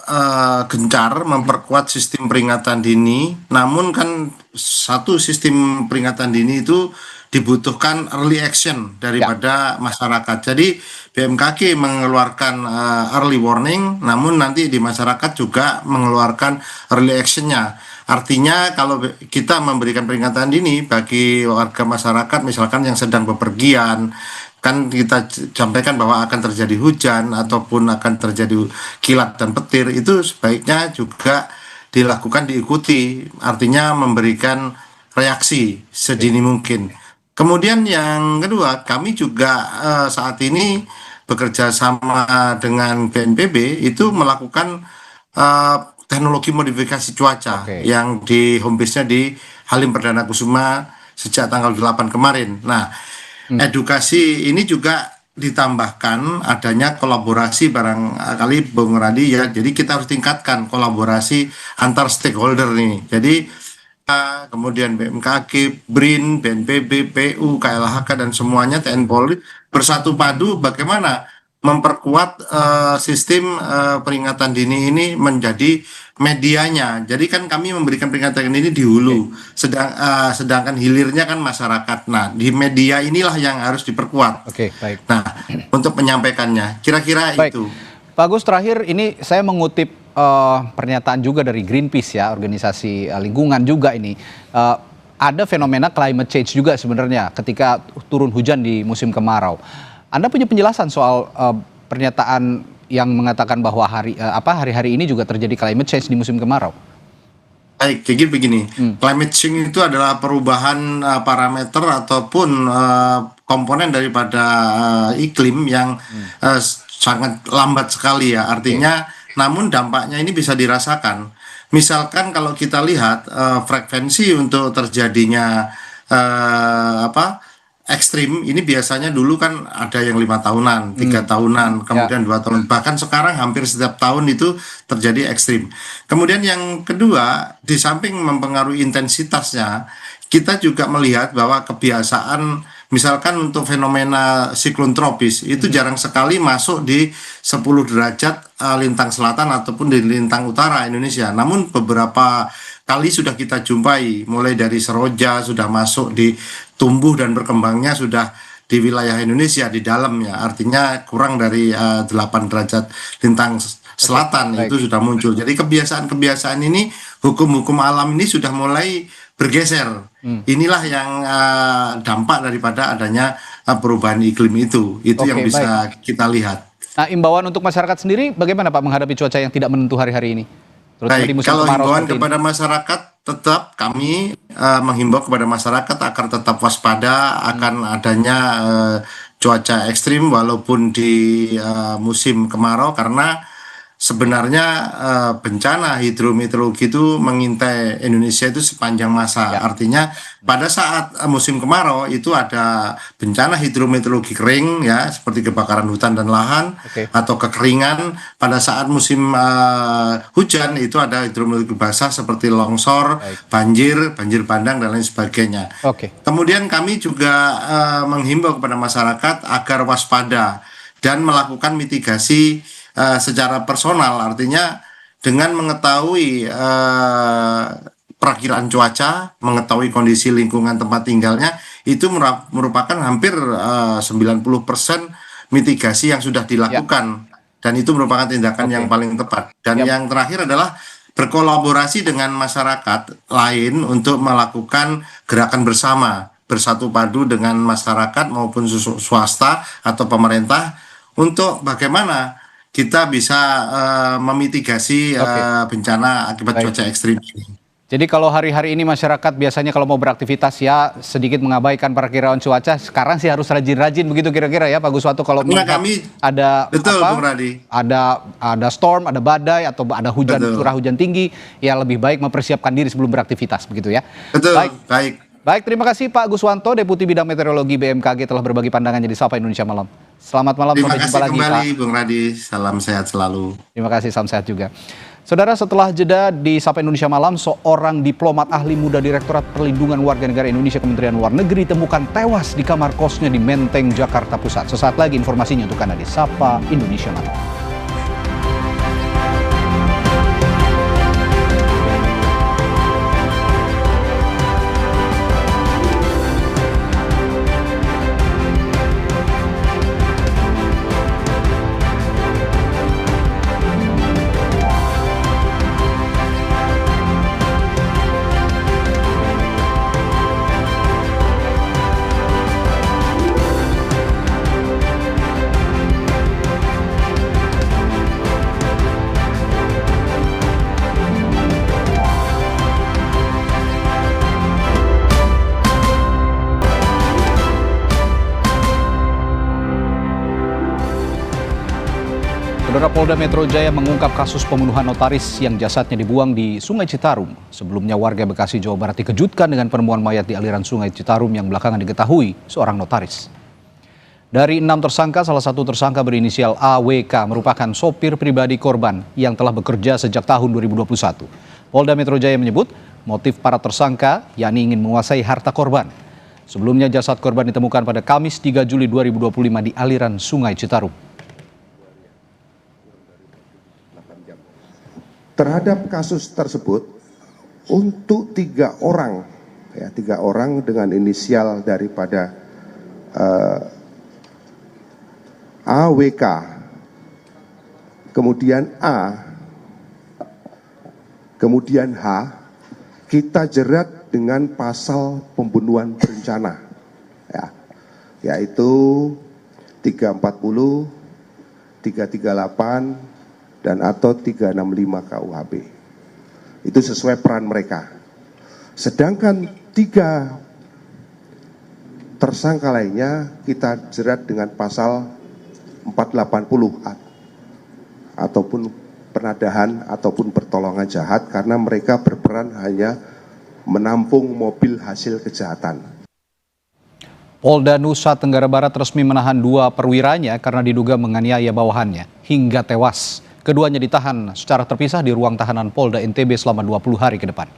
gencar memperkuat sistem peringatan dini. Namun kan satu sistem peringatan dini itu dibutuhkan early action daripada masyarakat. Jadi BMKG mengeluarkan early warning, namun nanti di masyarakat juga mengeluarkan early actionnya. Artinya kalau kita memberikan peringatan dini bagi warga masyarakat misalkan yang sedang bepergian, kan kita sampaikan bahwa akan terjadi hujan ataupun akan terjadi kilat dan petir, itu sebaiknya juga dilakukan, diikuti, artinya memberikan reaksi sedini mungkin. Kemudian yang kedua, kami juga saat ini bekerja sama dengan BNPB itu melakukan teknologi modifikasi cuaca yang di home base-nya di Halim Perdana Kusuma sejak tanggal 8 kemarin. Nah, edukasi ini juga ditambahkan adanya kolaborasi barangkali Bung Radi ya. Jadi kita harus tingkatkan kolaborasi antar stakeholder nih. Jadi kemudian BMKG, BRIN, BNPB, PU, KLHK dan semuanya TNI Polri bersatu padu bagaimana memperkuat sistem peringatan dini ini menjadi medianya. Jadi kan kami memberikan peringatan ini di hulu, sedangkan hilirnya kan masyarakat. Nah, di media inilah yang harus diperkuat. Baik. Nah, untuk menyampaikannya, kira-kira itu. Pak Gus, terakhir ini saya mengutip pernyataan juga dari Greenpeace ya, organisasi lingkungan juga ini. Ada fenomena climate change juga sebenarnya ketika turun hujan di musim kemarau. Anda punya penjelasan soal pernyataan yang mengatakan bahwa hari-hari ini juga terjadi climate change di musim kemarau? Baik, jadi begini, climate change itu adalah perubahan parameter ataupun komponen daripada iklim yang sangat lambat sekali ya, artinya namun dampaknya ini bisa dirasakan. Misalkan kalau kita lihat frekuensi untuk terjadinya ekstrim ini biasanya dulu kan ada yang 5 tahunan, 3 tahunan, kemudian 2 tahun, bahkan sekarang hampir setiap tahun itu terjadi ekstrim. Kemudian yang kedua, di samping mempengaruhi intensitasnya, kita juga melihat bahwa kebiasaan misalkan untuk fenomena siklon tropis itu jarang sekali masuk di 10 derajat lintang selatan ataupun di lintang utara Indonesia. Namun beberapa kali sudah kita jumpai, mulai dari Seroja sudah masuk di tumbuh dan berkembangnya sudah di wilayah Indonesia di dalamnya, artinya kurang dari 8 derajat lintang selatan itu sudah muncul. Jadi kebiasaan-kebiasaan ini, hukum-hukum alam ini sudah mulai bergeser. Inilah yang dampak daripada adanya perubahan iklim itu yang bisa kita lihat. Nah, imbauan untuk masyarakat sendiri bagaimana Pak menghadapi cuaca yang tidak menentu hari-hari ini? Baik, kalau himbauan kepada masyarakat, tetap kami menghimbau kepada masyarakat agar tetap waspada akan adanya cuaca ekstrim walaupun di musim kemarau, karena sebenarnya bencana hidrometeorologi itu mengintai Indonesia itu sepanjang masa. Artinya pada saat musim kemarau itu ada bencana hidrometeorologi kering ya, seperti kebakaran hutan dan lahan atau kekeringan. Pada saat musim hujan itu ada hidrometeorologi basah seperti longsor, banjir bandang dan lain sebagainya. Kemudian kami juga menghimbau kepada masyarakat agar waspada dan melakukan mitigasi secara personal, artinya dengan mengetahui perakiraan cuaca, mengetahui kondisi lingkungan tempat tinggalnya, itu merupakan hampir 90% mitigasi yang sudah dilakukan, dan itu merupakan tindakan yang paling tepat. Dan yang terakhir adalah berkolaborasi dengan masyarakat lain untuk melakukan gerakan bersama, bersatu padu dengan masyarakat maupun swasta atau pemerintah untuk bagaimana kita bisa memitigasi bencana akibat cuaca ekstrim ini. Jadi kalau hari-hari ini masyarakat biasanya kalau mau beraktivitas ya sedikit mengabaikan perakiraan cuaca, sekarang sih harus rajin-rajin begitu kira-kira ya Pak Guswanto, kalau ada ada storm, ada badai atau ada hujan, curah hujan tinggi, ya lebih baik mempersiapkan diri sebelum beraktivitas begitu ya. Baik, terima kasih Pak Guswanto, Deputi Bidang Meteorologi BMKG telah berbagi pandangannya di Sapa Indonesia Malam. Selamat malam, sampai jumpa lagi kembali, Pak. Bung Radi, salam sehat selalu. Terima kasih, salam sehat juga. Saudara, setelah jeda di Sapa Indonesia Malam, seorang diplomat ahli muda Direktorat Perlindungan Warga Negara Indonesia Kementerian Luar Negeri temukan tewas di kamar kosnya di Menteng, Jakarta Pusat. Sesaat lagi informasinya untuk Anda di Sapa Indonesia Malam. Saudara, Polda Metro Jaya mengungkap kasus pembunuhan notaris yang jasadnya dibuang di Sungai Citarum. Sebelumnya warga Bekasi, Jawa Barat dikejutkan dengan penemuan mayat di aliran Sungai Citarum yang belakangan diketahui seorang notaris. Dari 6 tersangka, salah satu tersangka berinisial AWK merupakan sopir pribadi korban yang telah bekerja sejak tahun 2021. Polda Metro Jaya menyebut motif para tersangka yakni ingin menguasai harta korban. Sebelumnya jasad korban ditemukan pada Kamis 3 Juli 2025 di aliran Sungai Citarum. Terhadap kasus tersebut, untuk 3 orang, ya 3 orang dengan inisial daripada AWK, kemudian A, kemudian H, kita jerat dengan pasal pembunuhan berencana, ya, yaitu 340, 338, dan atau 365 KUHP. Itu sesuai peran mereka. Sedangkan 3 tersangka lainnya kita jerat dengan pasal 480 ataupun penadahan ataupun pertolongan jahat karena mereka berperan hanya menampung mobil hasil kejahatan. Polda Nusa Tenggara Barat resmi menahan 2 perwiranya karena diduga menganiaya bawahannya hingga tewas. Keduanya ditahan secara terpisah di ruang tahanan Polda NTB selama 20 hari ke depan.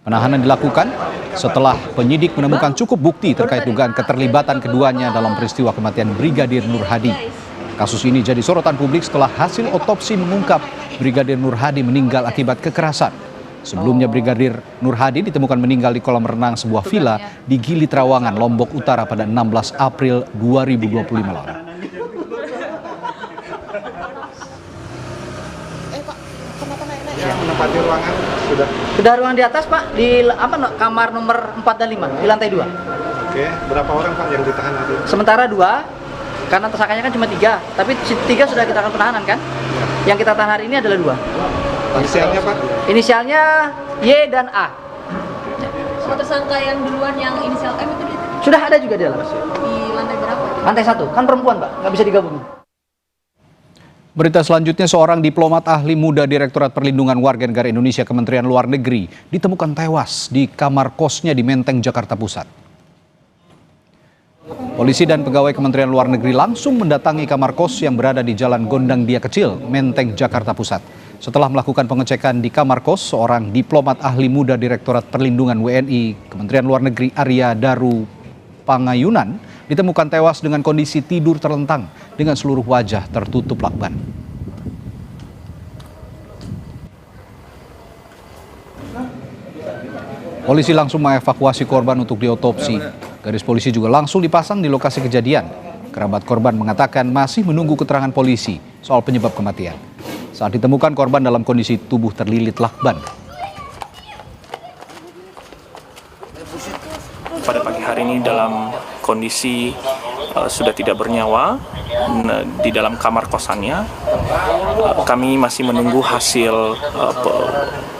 Penahanan dilakukan setelah penyidik menemukan cukup bukti terkait dugaan keterlibatan keduanya dalam peristiwa kematian Brigadir Nur Hadi. Kasus ini jadi sorotan publik setelah hasil otopsi mengungkap Brigadir Nur Hadi meninggal akibat kekerasan. Sebelumnya Brigadir Nur Hadi ditemukan meninggal di kolam renang sebuah villa di Gili Trawangan, Lombok Utara pada 16 April 2025 lalu. Menempati ruangan sudah ruangan di atas Pak, di kamar nomor 4 dan 5 di lantai 2. Oke, berapa orang Pak yang ditahan nanti? Sementara 2, karena tersangkanya kan cuma 3, tapi 3 sudah kita akan penahanan kan? Ya. Yang kita tahan hari ini adalah 2. Inisialnya Pak? Inisialnya Y dan A. Kalau tersangka yang duluan yang inisial M itu sudah ada juga di dalam. Di lantai berapa? Lantai 1, kan perempuan Pak, nggak bisa digabung. Berita selanjutnya, seorang diplomat ahli muda Direktorat Perlindungan Warga Negara Indonesia Kementerian Luar Negeri ditemukan tewas di kamar kosnya di Menteng, Jakarta Pusat. Polisi dan pegawai Kementerian Luar Negeri langsung mendatangi kamar kos yang berada di Jalan Gondang Dia Kecil, Menteng, Jakarta Pusat. Setelah melakukan pengecekan di kamar kos, seorang diplomat ahli muda Direktorat Perlindungan WNI Kementerian Luar Negeri Arya Daru Pangayunan ditemukan tewas dengan kondisi tidur terlentang dengan seluruh wajah tertutup lakban. Polisi langsung mengevakuasi korban untuk diotopsi. Garis polisi juga langsung dipasang di lokasi kejadian. Kerabat korban mengatakan masih menunggu keterangan polisi soal penyebab kematian. Saat ditemukan, korban dalam kondisi tubuh terlilit lakban. Pada pagi hari ini dalam kondisi sudah tidak bernyawa di dalam kamar kosannya. Kami masih menunggu hasil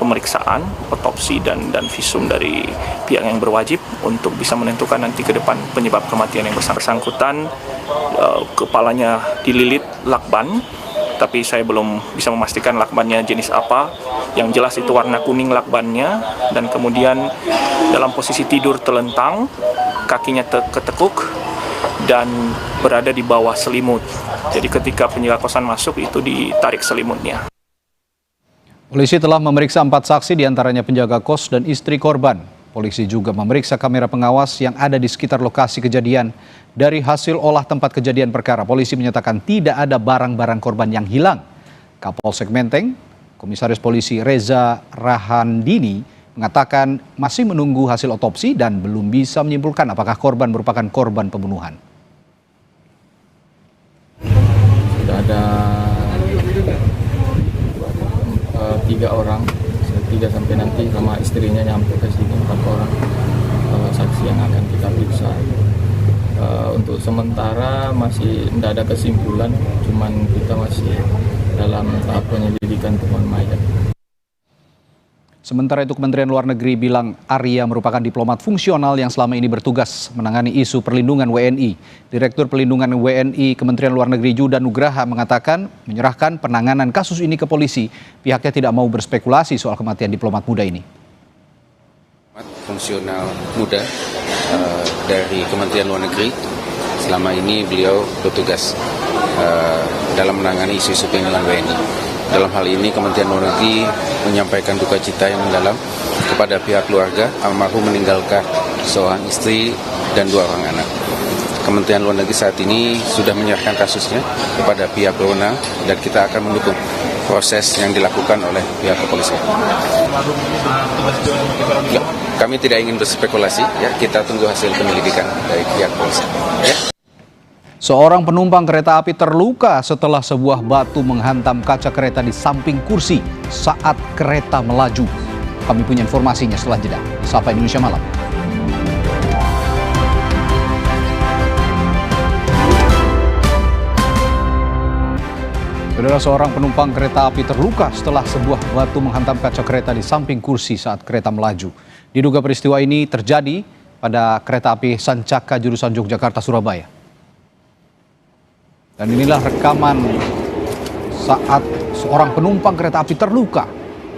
pemeriksaan, otopsi dan visum dari pihak yang berwajib untuk bisa menentukan nanti ke depan penyebab kematian yang bersangkutan. Kepalanya dililit lakban, tapi saya belum bisa memastikan lakbannya jenis apa. Yang jelas itu warna kuning lakbannya, dan kemudian dalam posisi tidur telentang, kakinya ketekuk dan berada di bawah selimut. Jadi ketika penjaga kosan masuk itu ditarik selimutnya. Polisi telah memeriksa 4 saksi, diantaranya penjaga kos dan istri korban. Polisi juga memeriksa kamera pengawas yang ada di sekitar lokasi kejadian. Dari hasil olah tempat kejadian perkara, polisi menyatakan tidak ada barang-barang korban yang hilang. Kapolsek Menteng, Komisaris Polisi Reza Rahandini, mengatakan masih menunggu hasil otopsi dan belum bisa menyimpulkan apakah korban merupakan korban pembunuhan. Sudah ada 3 orang, 3 sampai nanti sama istrinya nyampe ke sini, 4 orang saksi yang akan kita periksa. Untuk sementara masih tidak ada kesimpulan, cuman kita masih dalam tahap penyelidikan temuan mayat. Sementara itu, Kementerian Luar Negeri bilang Arya merupakan diplomat fungsional yang selama ini bertugas menangani isu perlindungan WNI. Direktur Perlindungan WNI Kementerian Luar Negeri Judan Nugraha mengatakan menyerahkan penanganan kasus ini ke polisi. Pihaknya tidak mau berspekulasi soal kematian diplomat muda ini. Fungsional muda dari Kementerian Luar Negeri, selama ini beliau bertugas dalam menangani isu-isu perlindungan WNI. Dalam hal ini Kementerian Luar Negeri menyampaikan duka cita yang mendalam kepada pihak keluarga almarhum meninggalkan seorang istri dan 2 orang anak. Kementerian Luar Negeri saat ini sudah menyerahkan kasusnya kepada pihak berwenang dan kita akan mendukung proses yang dilakukan oleh pihak kepolisian. Kami tidak ingin berspekulasi, ya, kita tunggu hasil penyelidikan dari pihak polisi. Ya. Seorang penumpang kereta api terluka setelah sebuah batu menghantam kaca kereta di samping kursi saat kereta melaju. Kami punya informasinya setelah jeda. Sapa Indonesia Malam. Saudara, seorang penumpang kereta api terluka setelah sebuah batu menghantam kaca kereta di samping kursi saat kereta melaju. Diduga peristiwa ini terjadi pada kereta api Sancaka jurusan Yogyakarta-Surabaya. Dan inilah rekaman saat seorang penumpang kereta api terluka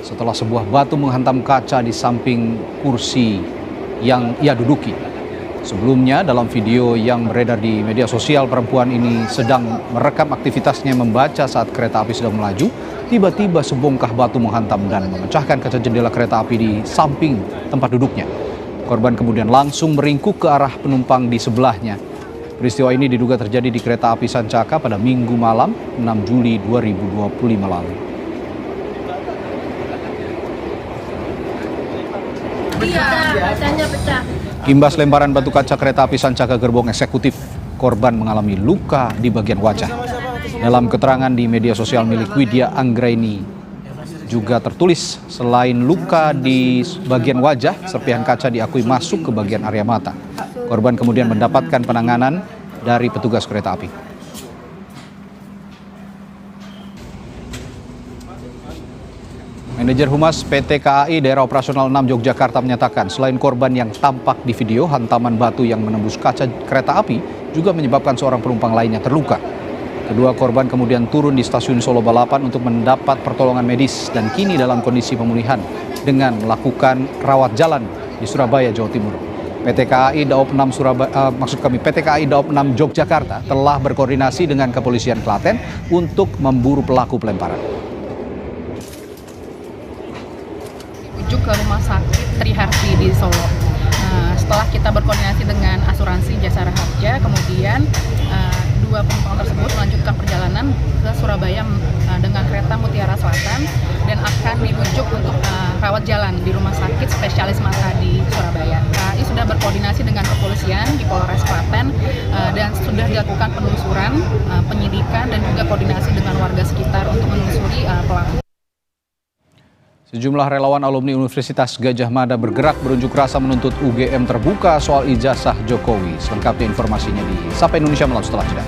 setelah sebuah batu menghantam kaca di samping kursi yang ia duduki. Sebelumnya, dalam video yang beredar di media sosial, perempuan ini sedang merekam aktivitasnya membaca saat kereta api sedang melaju. Tiba-tiba sebongkah batu menghantam dan memecahkan kaca jendela kereta api di samping tempat duduknya. Korban kemudian langsung meringkuk ke arah penumpang di sebelahnya. Peristiwa ini diduga terjadi di kereta api Sancaka pada Minggu malam 6 Juli 2025 lalu. Imbas lemparan batu kaca kereta api Sancaka gerbong eksekutif, korban mengalami luka di bagian wajah. Dalam keterangan di media sosial milik Widya Anggraini juga tertulis selain luka di bagian wajah, serpihan kaca diakui masuk ke bagian area mata. Korban kemudian mendapatkan penanganan dari petugas kereta api. Manajer Humas PT KAI Daerah Operasional 6 Yogyakarta menyatakan selain korban yang tampak di video, hantaman batu yang menembus kaca kereta api juga menyebabkan seorang penumpang lainnya terluka. Kedua korban kemudian turun di stasiun Solo Balapan untuk mendapat pertolongan medis dan kini dalam kondisi pemulihan dengan melakukan rawat jalan di Surabaya, Jawa Timur. PT KAI Daop 6 PT KAI Daop 6 Yogyakarta telah berkoordinasi dengan kepolisian Klaten untuk memburu pelaku pelemparan. Menuju ke rumah sakit Triharti di Solo. Setelah kita berkoordinasi dengan asuransi Jasara Harja, kemudian dua penumpang tersebut melanjutkan perjalanan ke Surabaya dengan kereta Mutiara Selatan dan akan dirujuk untuk rawat jalan di Rumah Sakit Spesialis Mata di Surabaya. KAI sudah berkoordinasi dengan kepolisian di Polres Klaten dan sudah dilakukan penelusuran, penyidikan dan juga koordinasi dengan warga sekitar untuk menelusuri pelaku. Sejumlah relawan alumni Universitas Gadjah Mada bergerak berunjuk rasa menuntut UGM terbuka soal ijazah Jokowi. Selengkapnya informasinya di Sapa Indonesia Malam setelah jeda.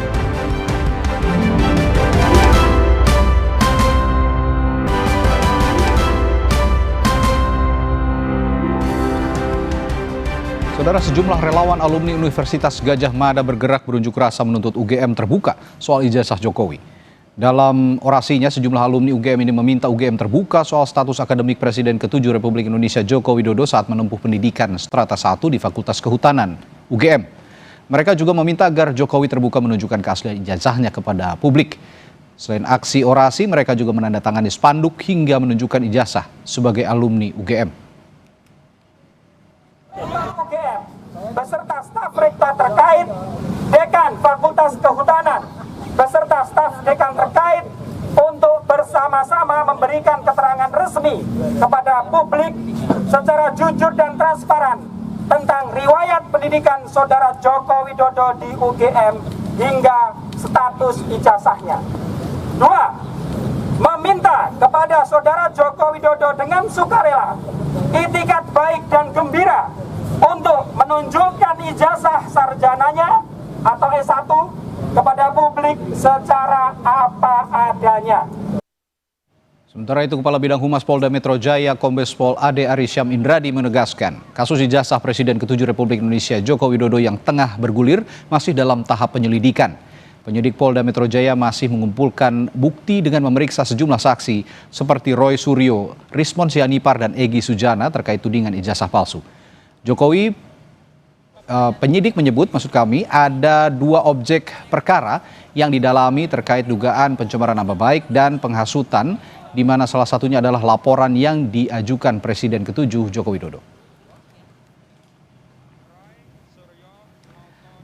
Saudara, sejumlah relawan alumni Universitas Gadjah Mada bergerak berunjuk rasa menuntut UGM terbuka soal ijazah Jokowi. Dalam orasinya, sejumlah alumni UGM ini meminta UGM terbuka soal status akademik Presiden ke-7 Republik Indonesia Joko Widodo saat menempuh pendidikan strata 1 di Fakultas Kehutanan UGM. Mereka juga meminta agar Jokowi terbuka menunjukkan keaslian ijazahnya kepada publik. Selain aksi orasi, mereka juga menandatangani spanduk hingga menunjukkan ijazah sebagai alumni UGM. UGM beserta staf rektor terkait, dekan Fakultas Kehutanan beserta staf dekan terkait untuk bersama-sama memberikan keterangan resmi kepada publik secara jujur dan transparan tentang riwayat pendidikan Saudara Joko Widodo di UGM hingga status ijazahnya. 2. Meminta kepada Saudara Joko Widodo dengan sukarela, itikat baik dan gembira untuk menunjukkan ijazah sarjananya atau S1 kepada publik secara apa adanya. Sementara itu, Kepala Bidang Humas Polda Metro Jaya Kombes Pol Ade Arisyam Indradi menegaskan kasus ijazah Presiden ke-7 Republik Indonesia Joko Widodo yang tengah bergulir masih dalam tahap penyelidikan. Penyidik Polda Metro Jaya masih mengumpulkan bukti dengan memeriksa sejumlah saksi seperti Roy Suryo, Rismon Sianipar dan Egy Sujana terkait tudingan ijazah palsu. Penyidik menyebut, maksud kami, ada 2 objek perkara yang didalami terkait dugaan pencemaran nama baik dan penghasutan, di mana salah satunya adalah laporan yang diajukan Presiden ke-7 Joko Widodo.